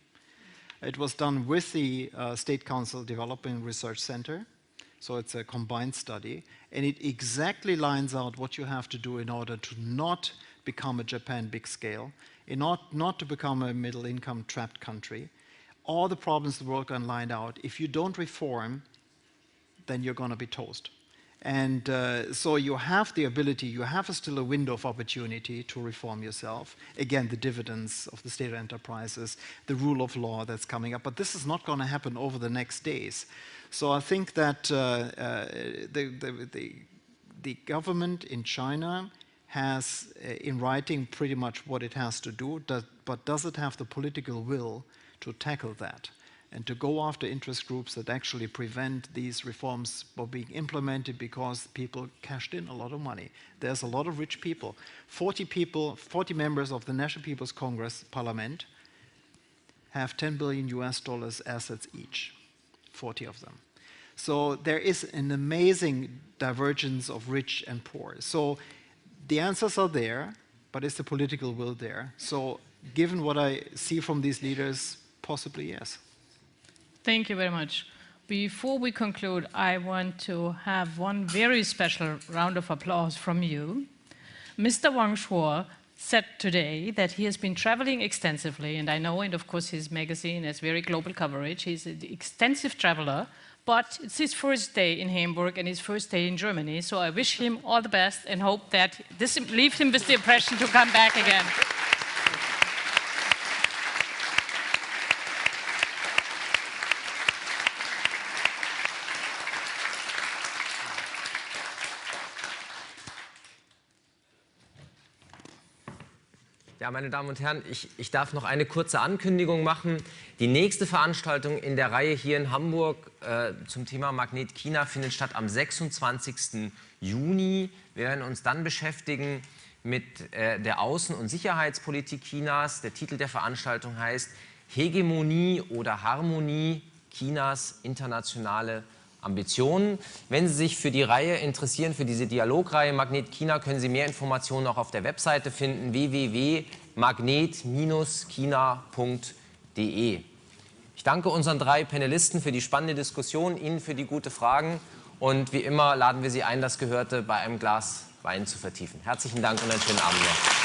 It was done with the State Council Development Research Center. So it's a combined study. And it exactly lines out what you have to do in order to not become a Japan big scale, and not to become a middle income trapped country. All the problems the world can line out. If you don't reform, then you're going to be toast. And so you have the ability, you have still a window of opportunity to reform yourself. Again, the dividends of the state enterprises, the rule of law that's coming up. But this is not going to happen over the next days. So I think that the government in China has in writing pretty much what it has to do, but does it have the political will to tackle that and to go after interest groups that actually prevent these reforms from being implemented because people cashed in a lot of money? There's a lot of rich people. 40 members of the National People's Congress Parliament have $10 billion assets each, 40 of them. So there is an amazing divergence of rich and poor. So the answers are there, but is the political will there? So given what I see from these leaders, possibly yes. Thank you very much. Before we conclude, I want to have one very special round of applause from you. Mr. Wang Shuo said today that he has been traveling extensively, and I know, and of course his magazine has very global coverage. He's an extensive traveler, but it's his first day in Hamburg and his first day in Germany, so I wish him all the best and hope that this leaves him with the impression to come back again. Ja, meine Damen und Herren, ich darf noch eine kurze Ankündigung machen. Die nächste Veranstaltung in der Reihe hier in Hamburg zum Thema Magnet China findet statt am 26. Juni. Wir werden uns dann beschäftigen mit der Außen- und Sicherheitspolitik Chinas. Der Titel der Veranstaltung heißt Hegemonie oder Harmonie Chinas internationale Ambitionen. Wenn Sie sich für die Reihe interessieren, für diese Dialogreihe Magnet China, können Sie mehr Informationen auch auf der Webseite finden, www.magnet-china.de. Ich danke unseren 3 Panelisten für die spannende Diskussion, Ihnen für die guten Fragen und wie immer laden wir Sie ein, das Gehörte bei einem Glas Wein zu vertiefen. Herzlichen Dank und einen schönen Abend noch.